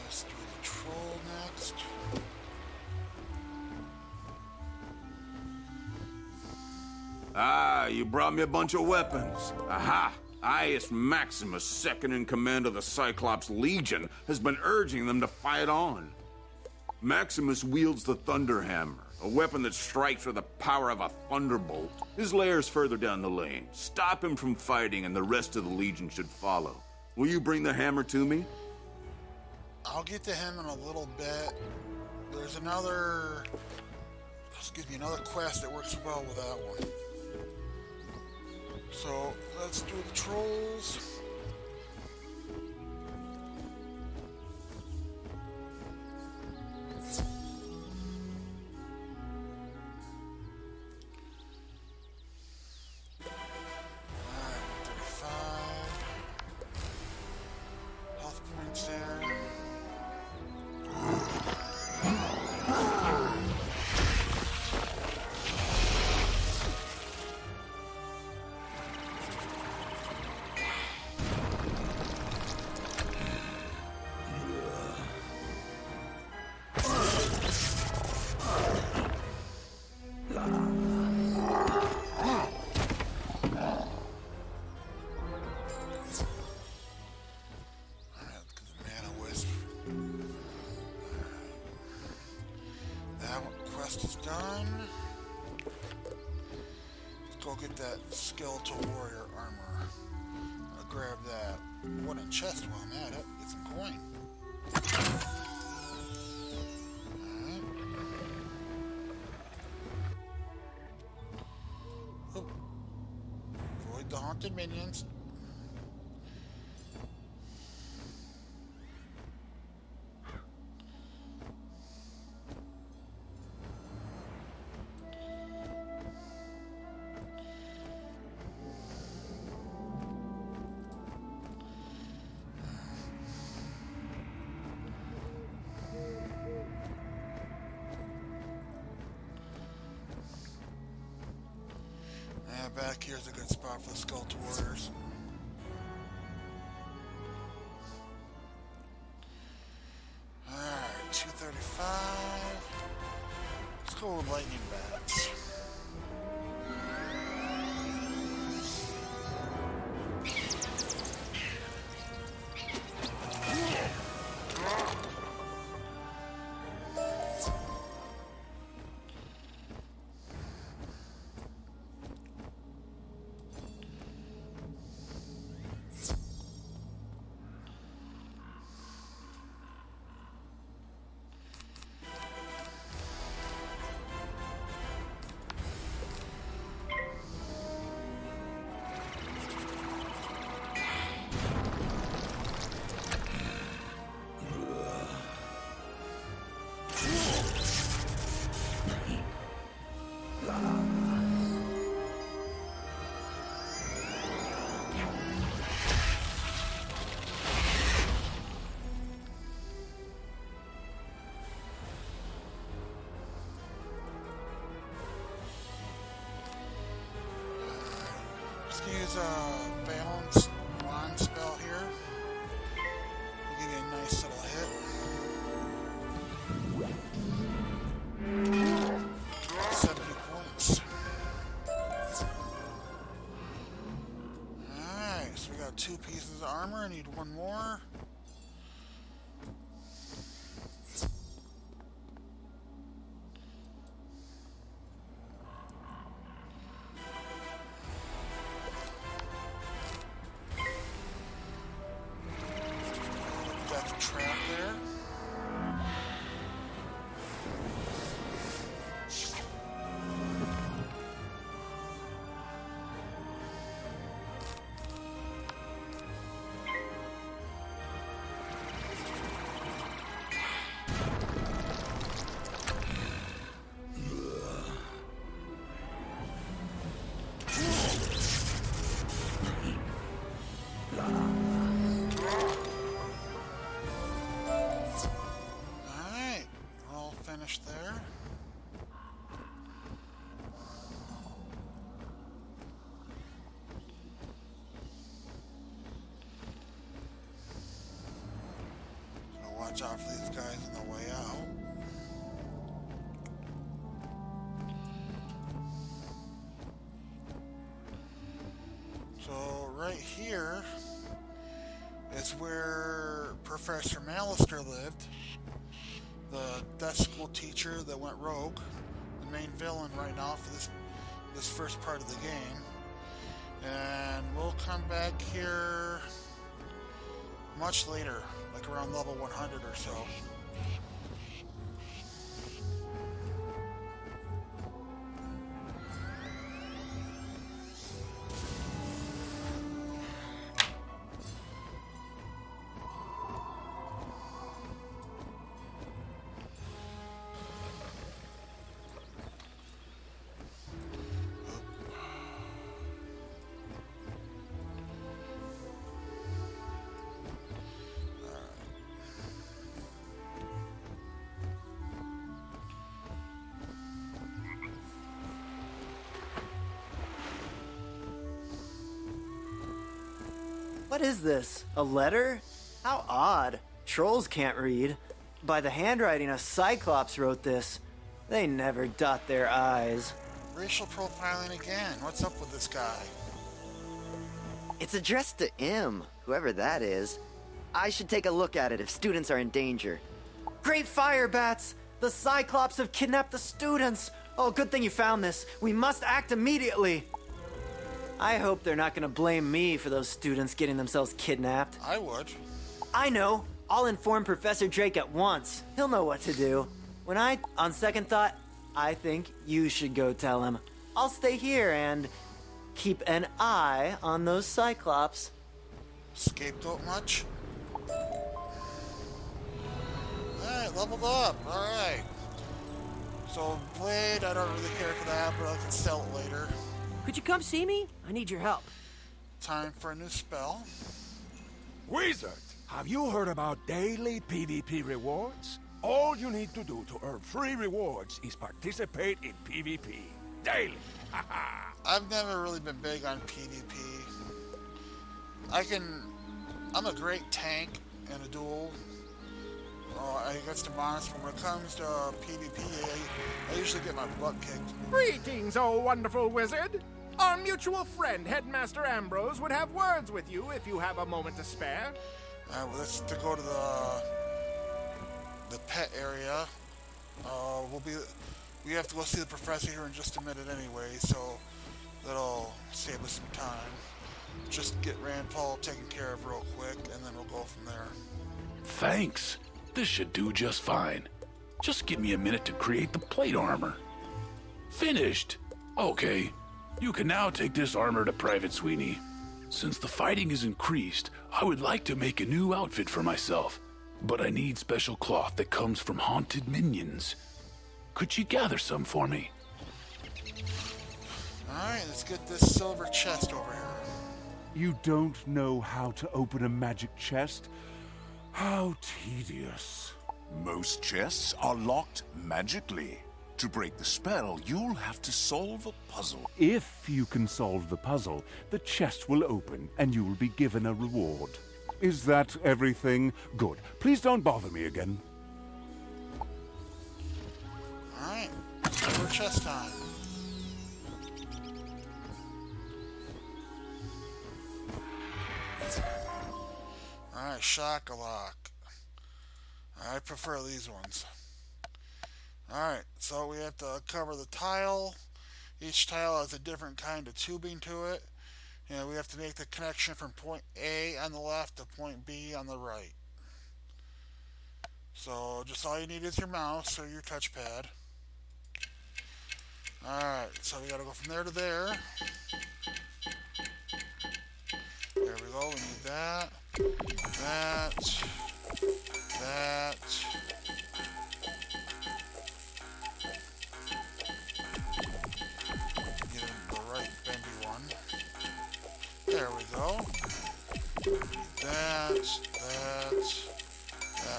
Let's do the troll next. Ah, you brought me a bunch of weapons. Aha! I.S. Maximus, second in command of the Cyclops Legion, has been urging them to fight on. Maximus wields the Thunder Hammer, a weapon that strikes with the power of a thunderbolt. His lair's further down the lane. Stop him from fighting and the rest of the Legion should follow. Will you bring the hammer to me? I'll get to him in a little bit. There's another quest that works well with that one. So, let's do the trolls. done. Let's go get that skeletal warrior armor. I'll grab that wooden chest while I'm at it. Get some coin. Alright. Oh. Avoid the haunted minions. Back here's a good spot for the Skeletal Warriors. Alright, 235. Let's go with lightning bats. Use a balance wand spell here. We'll give you a nice little hit. 70 points. Alright, so we got 2 pieces of armor. I need 1 more. Trap there. There. So watch out for these guys on the way out. So right here is where Professor Malister lived. The death school teacher that went rogue, the main villain right now for this first part of the game. And we'll come back here much later, like around level 100 or so. What is this? A letter? How odd. Trolls can't read. By the handwriting, a Cyclops wrote this. They never dot their I's. Racial profiling again. What's up with this guy? It's addressed to M, whoever that is. I should take a look at it if students are in danger. Great fire, Bats! The Cyclops have kidnapped the students! Oh, good thing you found this. We must act immediately. I hope they're not gonna blame me for those students getting themselves kidnapped. I would. I know. I'll inform Professor Drake at once. He'll know what to do. On second thought, I think you should go tell him. I'll stay here and keep an eye on those Cyclops. Scapegoat much? Alright, leveled up. Alright. So, Blade, I don't really care for that, but I can sell it later. Could you come see me? I need your help. Time for a new spell. Wizard, have you heard about daily PvP rewards? All you need to do to earn free rewards is participate in PvP. Daily. I've never really been big on PvP. I'm a great tank in a duel. Against the monster. When it comes to PvP, I usually get my butt kicked. Greetings, oh wonderful wizard. Our mutual friend, Headmaster Ambrose, would have words with you if you have a moment to spare. Well, let's to go to the pet area. We have to go see the professor here in just a minute anyway, so that'll save us some time. Just get Rand Paul taken care of real quick, and then we'll go from there. Thanks. This should do just fine. Just give me a minute to create the plate armor. Finished. Okay. You can now take this armor to Private Sweeney. Since the fighting is increased, I would like to make a new outfit for myself, but I need special cloth that comes from haunted minions. Could you gather some for me? Alright, let's get this silver chest over here. You don't know how to open a magic chest? How tedious. Most chests are locked magically. To break the spell, you'll have to solve a puzzle. If you can solve the puzzle, the chest will open and you will be given a reward. Is that everything? Good. Please don't bother me again. Alright, silver chest time. Alright, Shock-a-Lock. I prefer these ones. Alright, so we have to cover the tile. Each tile has a different kind of tubing to it. And we have to make the connection from point A on the left to point B on the right. So just all you need is your mouse or your touchpad. Alright, so we gotta go from there to there. There we go, we need that. That. Get in the right bendy one. There we go. That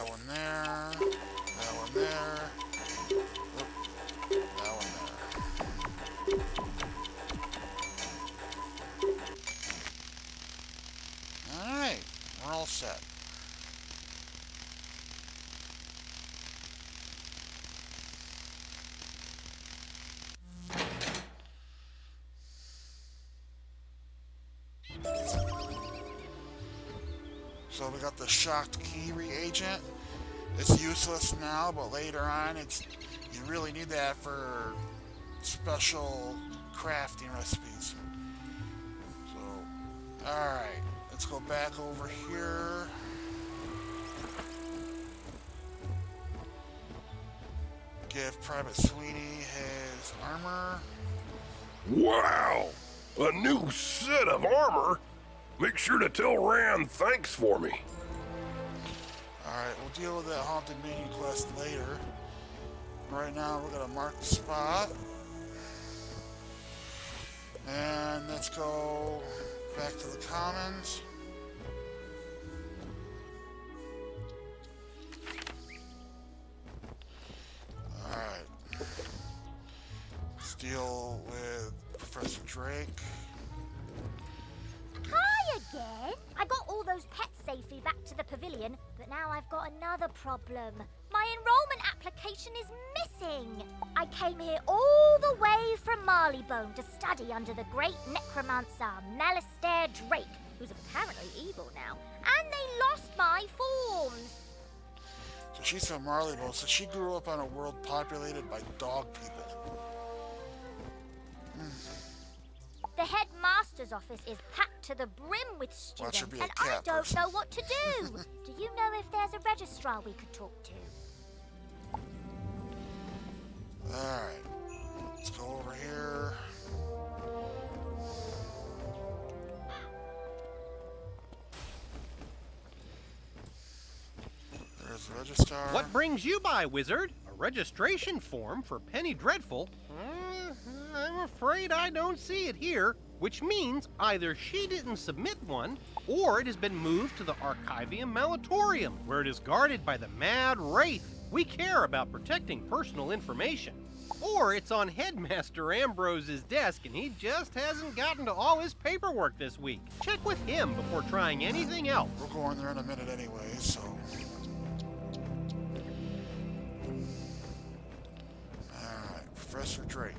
one there, that one there, that one there. Alright, we're all set. So we got the shocked key reagent. It's useless now, but later on you really need that for special crafting recipes. So, alright, let's go back over here. Give Private Sweeney his armor. Wow! A new set of armor? Make sure to tell Rand thanks for me. Alright, we'll deal with that haunted minion quest later. Right now we're gonna mark the spot. And let's go back to the commons. Alright. Let's deal with Professor Drake. Hi again! I got all those pets safely back to the pavilion, but now I've got another problem. My enrollment application is missing. I came here all the way from Marleybone to study under the great necromancer Malistaire Drake, who's apparently evil now, and they lost my forms. So she's from Marleybone, so she grew up on a world populated by dog people. headmaster's office is packed to the brim with students, be a and I cat don't person. know what to do. Do you know if there's a registrar we could talk to? Alright. Let's go over here. There's the registrar. What brings you by, wizard? A registration form for Penny Dreadful? I'm afraid I don't see it here, which means either she didn't submit one, or it has been moved to the Archivium Malatorium, where it is guarded by the Mad Wraith. We care about protecting personal information. Or it's on Headmaster Ambrose's desk and he just hasn't gotten to all his paperwork this week. Check with him before trying anything else. We're going there in a minute anyway, so... Alright, Professor Drake.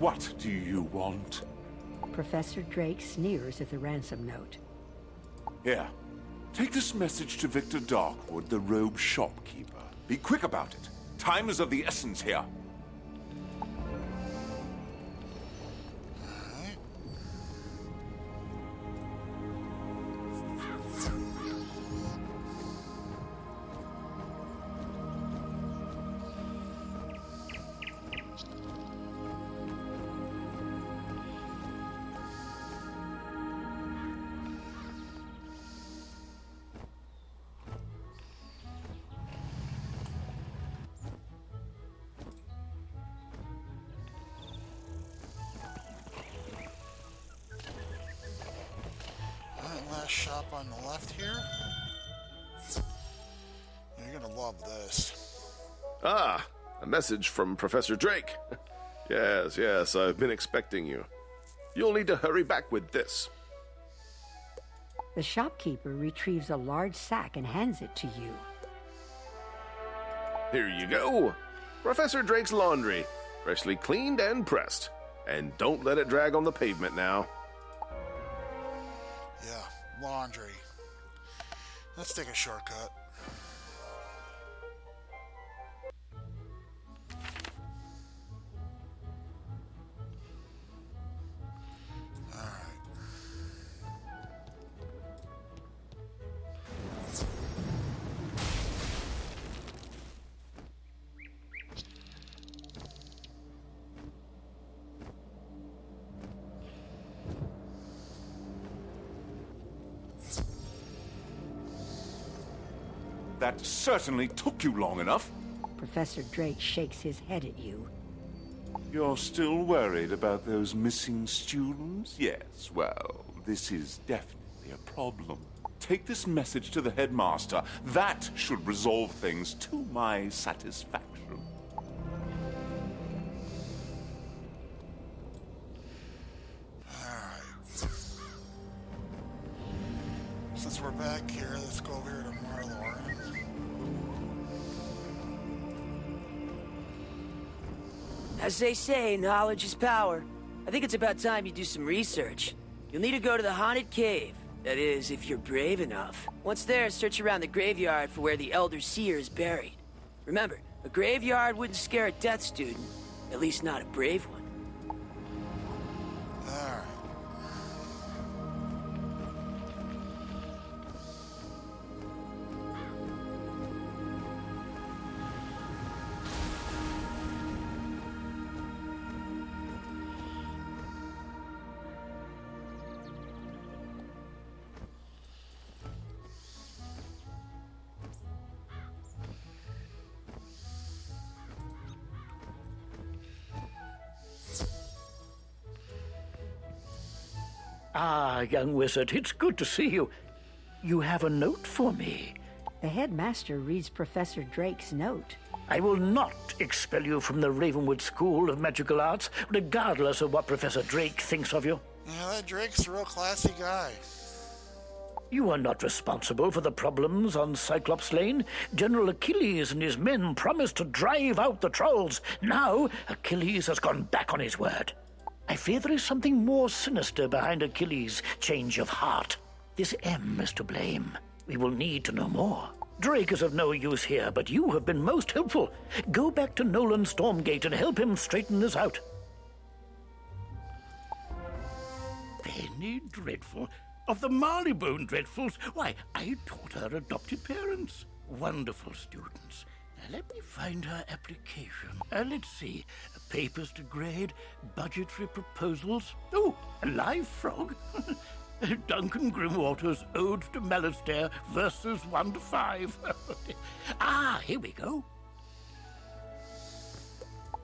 What do you want? Professor Drake sneers at the ransom note. Here. Take this message to Victor Darkwood, the robe shopkeeper. Be quick about it. Time is of the essence here. Last shop on the left here. You're gonna love this. Ah, a message from Professor Drake. Yes, I've been expecting you. You'll need to hurry back with this. The shopkeeper retrieves a large sack and hands it to you. Here you go. Professor Drake's laundry, freshly cleaned and pressed. And don't let it drag on the pavement now. Yeah, laundry. Let's take a shortcut. That certainly took you long enough. Professor Drake shakes his head at you. You're still worried about those missing students? Yes, well, this is definitely a problem. Take this message to the headmaster. That should resolve things to my satisfaction. Since we're back here, let's go over here to Marlor. As they say, knowledge is power. I think it's about time you do some research. You'll need to go to the haunted cave. That is, if you're brave enough. Once there, search around the graveyard for where the Elder Seer is buried. Remember, a graveyard wouldn't scare a death student. At least not a brave one. Alright. Ah, young wizard, it's good to see you. You have a note for me. The headmaster reads Professor Drake's note. I will not expel you from the Ravenwood School of Magical Arts, regardless of what Professor Drake thinks of you. Yeah, that Drake's a real classy guy. You are not responsible for the problems on Cyclops Lane. General Achilles and his men promised to drive out the trolls. Now, Achilles has gone back on his word. I fear there is something more sinister behind Achilles' change of heart. This M is to blame. We will need to know more. Drake is of no use here, but you have been most helpful. Go back to Nolan Stormgate and help him straighten this out. Penny Dreadful? Of the Marleybone Dreadfuls? Why, I taught her adopted parents. Wonderful students. Let me find her application. Let's see. Papers to grade, budgetary proposals. Oh, a live frog. Duncan Grimwater's Ode to Malastare, verses 1 to 5. Ah, here we go.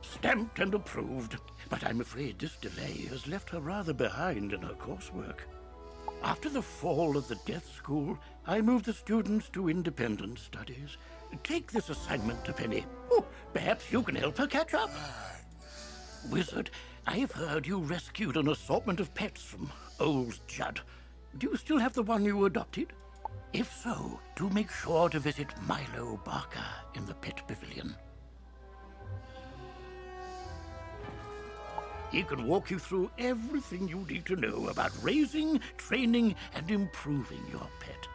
Stamped and approved. But I'm afraid this delay has left her rather behind in her coursework. After the fall of the Death School, I moved the students to independent studies. Take this assignment to Penny. Oh, perhaps you can help her catch up. Wizard, I've heard you rescued an assortment of pets from old Judd. Do you still have the one you adopted? If so, do make sure to visit Milo Barker in the Pet Pavilion. He can walk you through everything you need to know about raising, training, and improving your pet.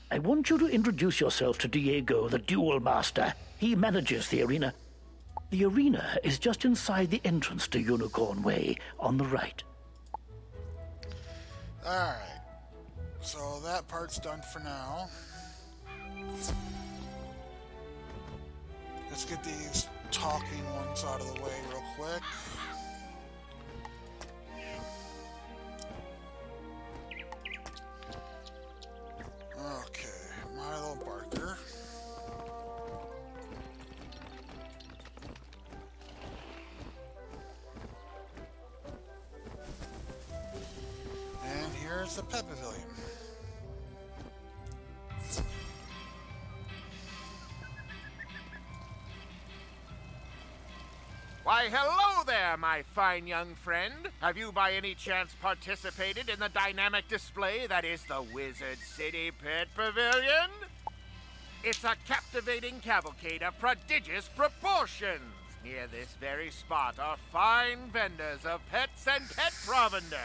I want you to introduce yourself to Diego, the Duel Master. He manages the arena. The arena is just inside the entrance to Unicorn Way, on the right. Alright. So that part's done for now. Let's get these talking ones out of the way real quick. Okay, Milo Barker. And here's the Pet Pavilion. Why, hello there, my fine young friend. Have you by any chance participated in the dynamic display that is the Wizard City Pet Pavilion? It's a captivating cavalcade of prodigious proportions. Near this very spot are fine vendors of pets and pet provender.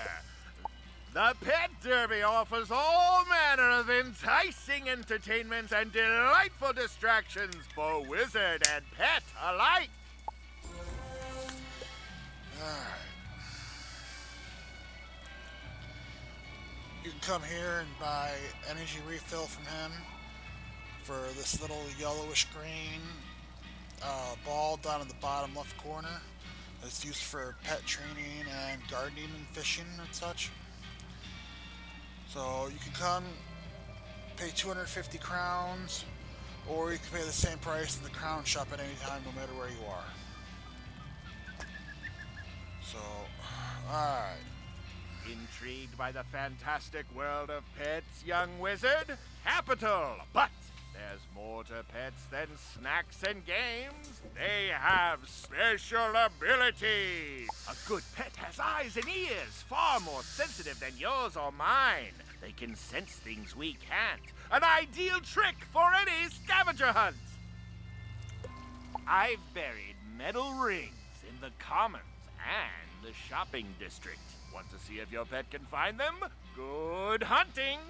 The Pet Derby offers all manner of enticing entertainments and delightful distractions for wizard and pet alike. Alright. You can come here and buy energy refill from him for this little yellowish green ball down in the bottom left corner. It's used for pet training and gardening and fishing and such. So you can come, pay 250 crowns, or you can pay the same price in the crown shop at any time, no matter where you are. So, alright. Intrigued by the fantastic world of pets, young wizard? Capital! But there's more to pets than snacks and games. They have special abilities. A good pet has eyes and ears far more sensitive than yours or mine. They can sense things we can't. An ideal trick for any scavenger hunt. I've buried metal rings in the commons and the shopping district. Want to see if your pet can find them? Good hunting!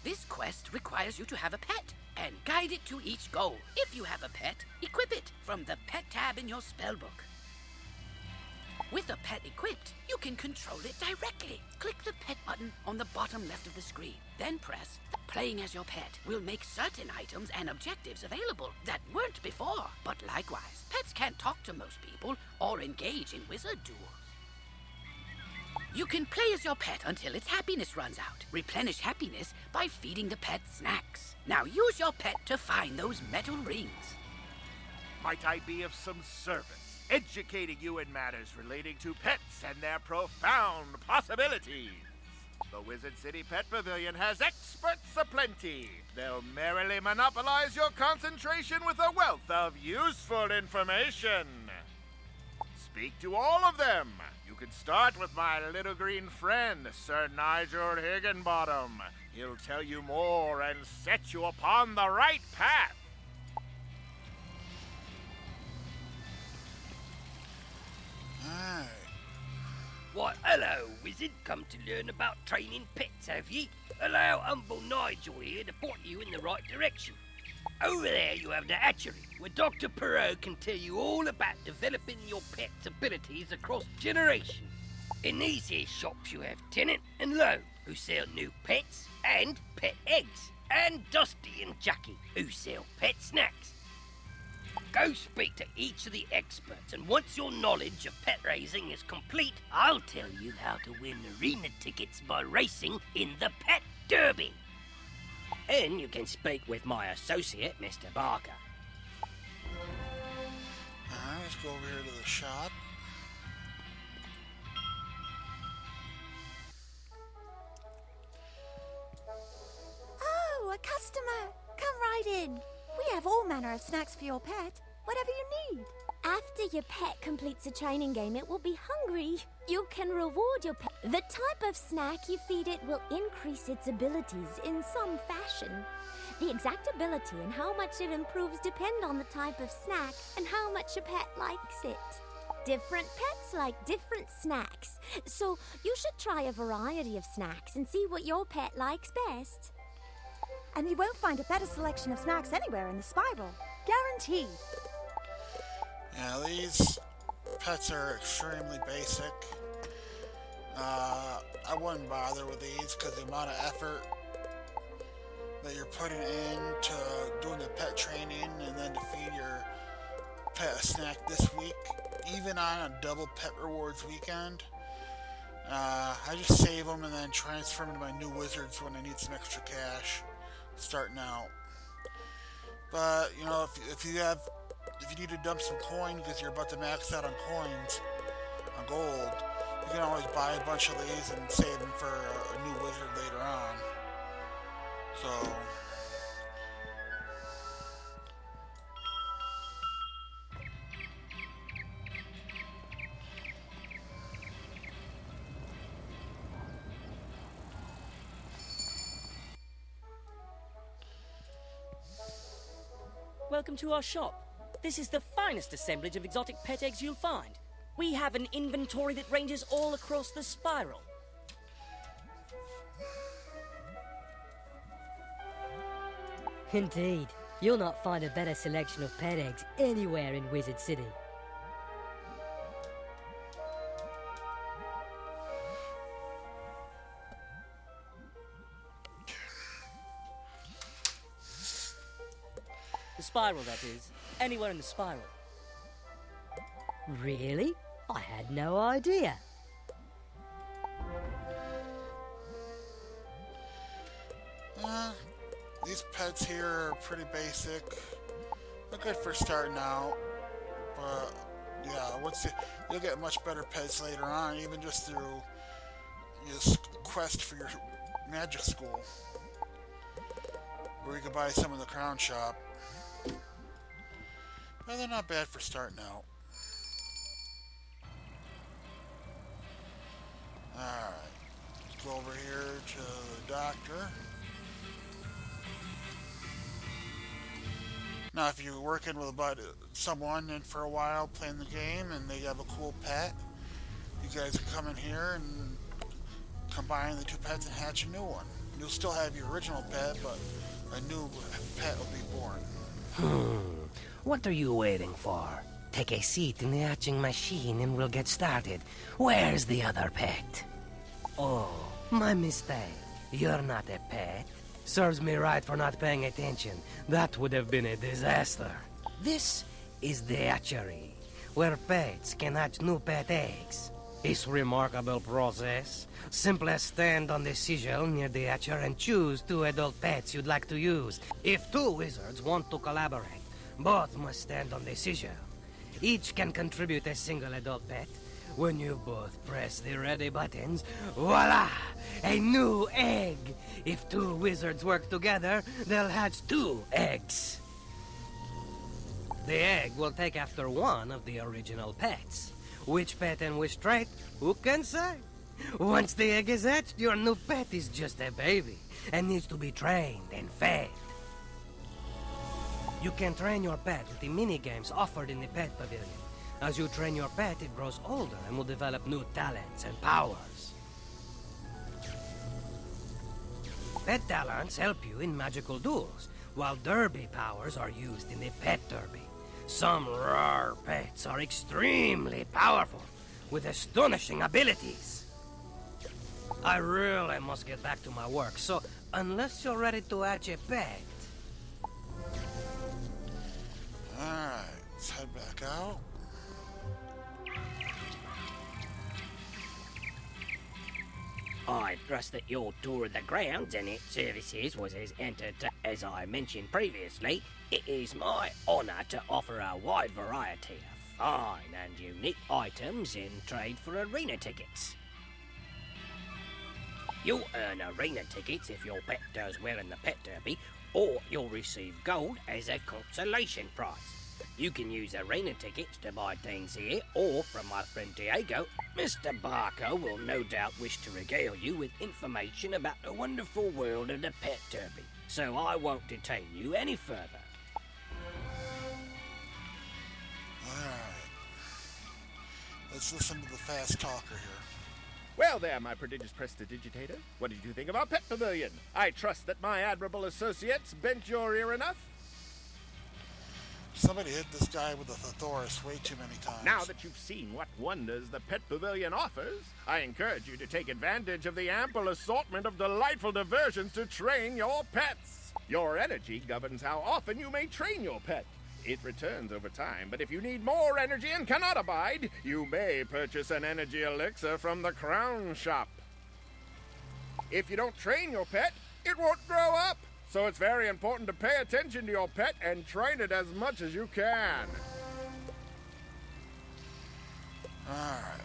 This quest requires you to have a pet and guide it to each goal. If you have a pet, equip it from the pet tab in your spellbook. With a pet equipped, you can control it directly. Click the pet button on the bottom left of the screen. Then press Playing as your pet will make certain items and objectives available that weren't before. But likewise, pets can't talk to most people or engage in wizard duels. You can play as your pet until its happiness runs out. Replenish happiness by feeding the pet snacks. Now use your pet to find those metal rings. Might I be of some service, educating you in matters relating to pets and their profound possibilities? The Wizard City Pet Pavilion has experts aplenty. They'll merrily monopolize your concentration with a wealth of useful information. Speak to all of them. You can start with my little green friend, Sir Nigel Higginbottom. He'll tell you more and set you upon the right path. Why, hello, wizard. Come to learn about training pets, have ye? allow humble Nigel here to point you in the right direction. Over there you have the hatchery, where Dr. Perot can tell you all about developing your pet's abilities across generations. In these here shops you have Tennant and Lowe, who sell new pets and pet eggs, and Dusty and Jackie, who sell pet snacks. Go speak to each of the experts, and once your knowledge of pet raising is complete, I'll tell you how to win arena tickets by racing in the Pet Derby. And you can speak with my associate, Mr. Barker. Alright, let's go over here to the shop. Oh, a customer! Come right in. We have all manner of snacks for your pet, whatever you need. After your pet completes a training game, it will be hungry. You can reward your pet. The type of snack you feed it will increase its abilities in some fashion. The exact ability and how much it improves depend on the type of snack and how much your pet likes it. Different pets like different snacks, so you should try a variety of snacks and see what your pet likes best. And you won't find a better selection of snacks anywhere in the spiral. Guaranteed. Yeah, these pets are extremely basic. I wouldn't bother with these because the amount of effort that you're putting into doing the pet training and then to feed your pet a snack this week, even on a double pet rewards weekend, I just save them and then transfer them to my new wizards when I need some extra cash starting out. But you know, if you need to dump some coin because you're about to max out on coins, on gold, you can always buy a bunch of these and save them for a new wizard later on. So Welcome to our shop. This is the finest assemblage of exotic pet eggs you'll find. We have an inventory that ranges all across the spiral. Indeed. You'll not find a better selection of pet eggs anywhere in Wizard City. The spiral, that is. Anywhere in the spiral. Really? I had no idea. These pets here are pretty basic. They're good for starting out, but yeah, you'll get much better pets later on, even just through your quest for your magic school, where you can buy some in the crown shop. But they're not bad for starting out. Alright, let's go over here to the doctor. Now, if you're working with someone and for a while playing the game and they have a cool pet, you guys can come in here and combine the two pets and hatch a new one. You'll still have your original pet, but a new pet will be born. What are you waiting for? Take a seat in the hatching machine and we'll get started. Where's the other pet? Oh, my mistake. You're not a pet. Serves me right for not paying attention. That would have been a disaster. This is the hatchery, where pets can hatch new pet eggs. It's a remarkable process. Simply stand on the sigil near the hatcher and choose 2 adult pets you'd like to use. If 2 wizards want to collaborate, both must stand on the sigil. Each can contribute a single adult pet. When you both press the ready buttons, voila! A new egg! If 2 wizards work together, they'll hatch 2 eggs. The egg will take after one of the original pets. Which pet and which trait, who can say? Once the egg is hatched, your new pet is just a baby and needs to be trained and fed. You can train your pet with the mini-games offered in the Pet Pavilion. As you train your pet, it grows older and will develop new talents and powers. Pet talents help you in magical duels, while derby powers are used in the pet derby. Some rare pets are extremely powerful, with astonishing abilities. I really must get back to my work, so unless you're ready to hatch a pet... Alright, let's head back out. I trust that your tour of the grounds and its services was as entertaining as I mentioned previously. It is my honour to offer a wide variety of fine and unique items in trade for arena tickets. You'll earn arena tickets if your pet does well in the pet derby, or you'll receive gold as a consolation prize. You can use arena tickets to buy things here, or from my friend Diego. Mr. Barker will no doubt wish to regale you with information about the wonderful world of the pet derby, so I won't detain you any further. Alright. Let's listen to the fast talker here. Well there, my prodigious prestidigitator. What did you think of our pet pavilion? I trust that my admirable associates bent your ear enough? Somebody hit this guy with a thesaurus way too many times. Now that you've seen what wonders the Pet Pavilion offers, I encourage you to take advantage of the ample assortment of delightful diversions to train your pets. Your energy governs how often you may train your pet. It returns over time, but if you need more energy and cannot abide, you may purchase an energy elixir from the Crown Shop. If you don't train your pet, it won't grow up. So it's very important to pay attention to your pet and train it as much as you can. Alright.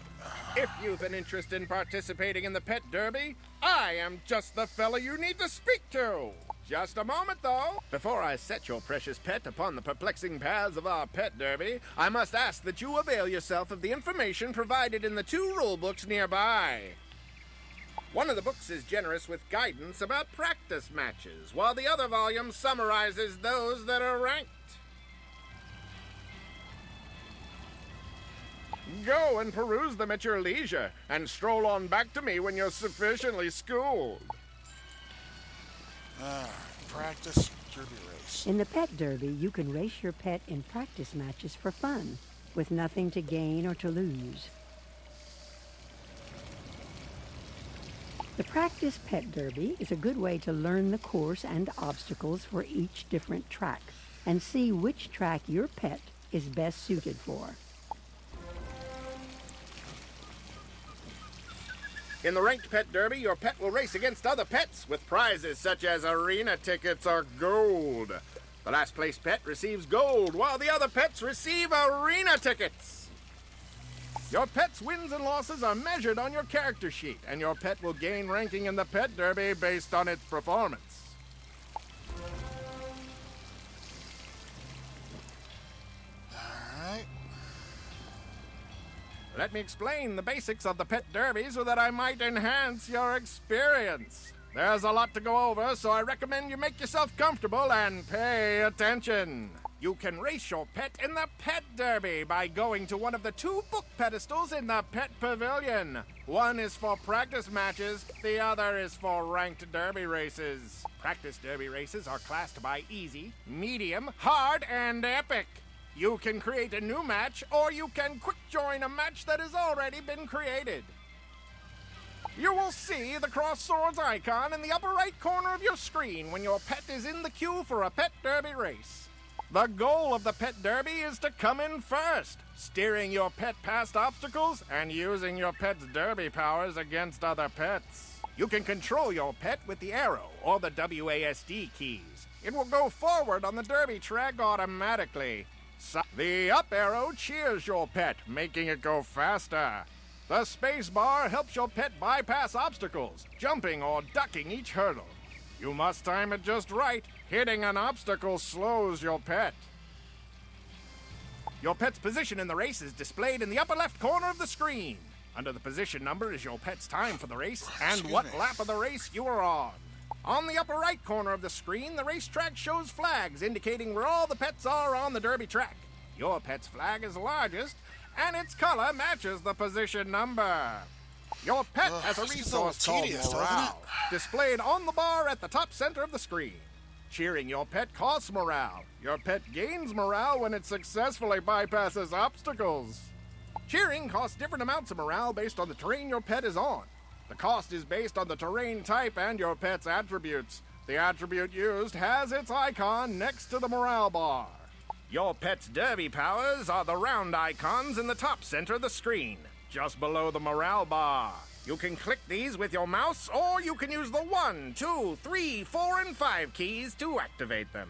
If you've an interest in participating in the pet derby, I am just the fella you need to speak to. Just a moment, though. Before I set your precious pet upon the perplexing paths of our pet derby, I must ask that you avail yourself of the information provided in the 2 rule books nearby. One of the books is generous with guidance about practice matches, while the other volume summarizes those that are ranked. Go and peruse them at your leisure, and stroll on back to me when you're sufficiently schooled. Practice derby race. In the pet derby, you can race your pet in practice matches for fun, with nothing to gain or to lose. The practice pet derby is a good way to learn the course and obstacles for each different track, and see which track your pet is best suited for. In the ranked pet derby, your pet will race against other pets with prizes such as arena tickets or gold. The last place pet receives gold, while the other pets receive arena tickets. Your pet's wins and losses are measured on your character sheet, and your pet will gain ranking in the pet derby based on its performance. Alright. Let me explain the basics of the pet derby so that I might enhance your experience. There's a lot to go over, so I recommend you make yourself comfortable and pay attention. You can race your pet in the pet derby by going to one of the 2 book pedestals in the pet pavilion. One is for practice matches, the other is for ranked derby races. Practice derby races are classed by easy, medium, hard, and epic. You can create a new match, or you can quick join a match that has already been created. You will see the cross swords icon in the upper right corner of your screen when your pet is in the queue for a pet derby race. The goal of the pet derby is to come in first, steering your pet past obstacles and using your pet's derby powers against other pets. You can control your pet with the arrow or the WASD keys. It will go forward on the derby track automatically. The up arrow cheers your pet, making it go faster. The space bar helps your pet bypass obstacles, jumping or ducking each hurdle. You must time it just right. Hitting an obstacle slows your pet. Your pet's position in the race is displayed in the upper left corner of the screen. Under the position number is your pet's time for the race and what lap of the race you are on. On the upper right corner of the screen, the racetrack shows flags indicating where all the pets are on the derby track. Your pet's flag is largest, and its color matches the position number. Your pet has a this gets a little resource called tedious, doesn't morale, displayed on the bar at the top center of the screen. Cheering your pet costs morale. Your pet gains morale when it successfully bypasses obstacles. Cheering costs different amounts of morale based on the terrain your pet is on. The cost is based on the terrain type and your pet's attributes. The attribute used has its icon next to the morale bar. Your pet's derby powers are the round icons in the top center of the screen, just below the morale bar. You can click these with your mouse, or you can use the 1, 2, 3, 4, and 5 keys to activate them.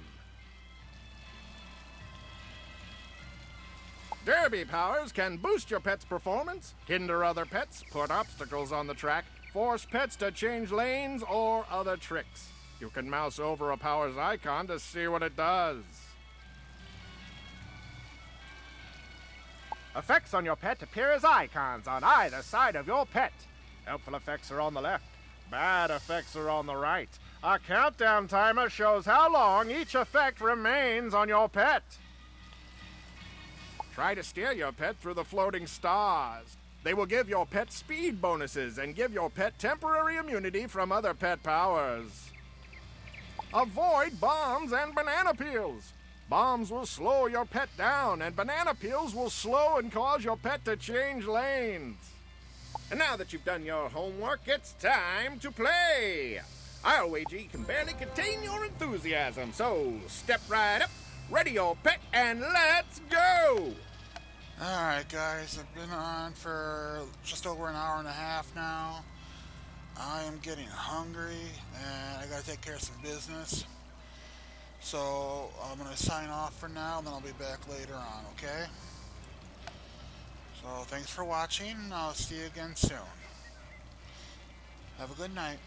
Derby powers can boost your pet's performance, hinder other pets, put obstacles on the track, force pets to change lanes, or other tricks. You can mouse over a power's icon to see what it does. Effects on your pet appear as icons on either side of your pet. Helpful effects are on the left. Bad effects are on the right. A countdown timer shows how long each effect remains on your pet. Try to steer your pet through the floating stars. They will give your pet speed bonuses and give your pet temporary immunity from other pet powers. Avoid bombs and banana peels. Bombs will slow your pet down, and banana peels will slow and cause your pet to change lanes. And now that you've done your homework, it's time to play. I'll wager you can barely contain your enthusiasm, so step right up, ready your pet, and let's go! Alright guys, I've been on for just over an hour and a half now. I am getting hungry and I gotta take care of some business. So I'm gonna sign off for now and then I'll be back later on, okay? So thanks for watching and I'll see you again soon. Have a good night.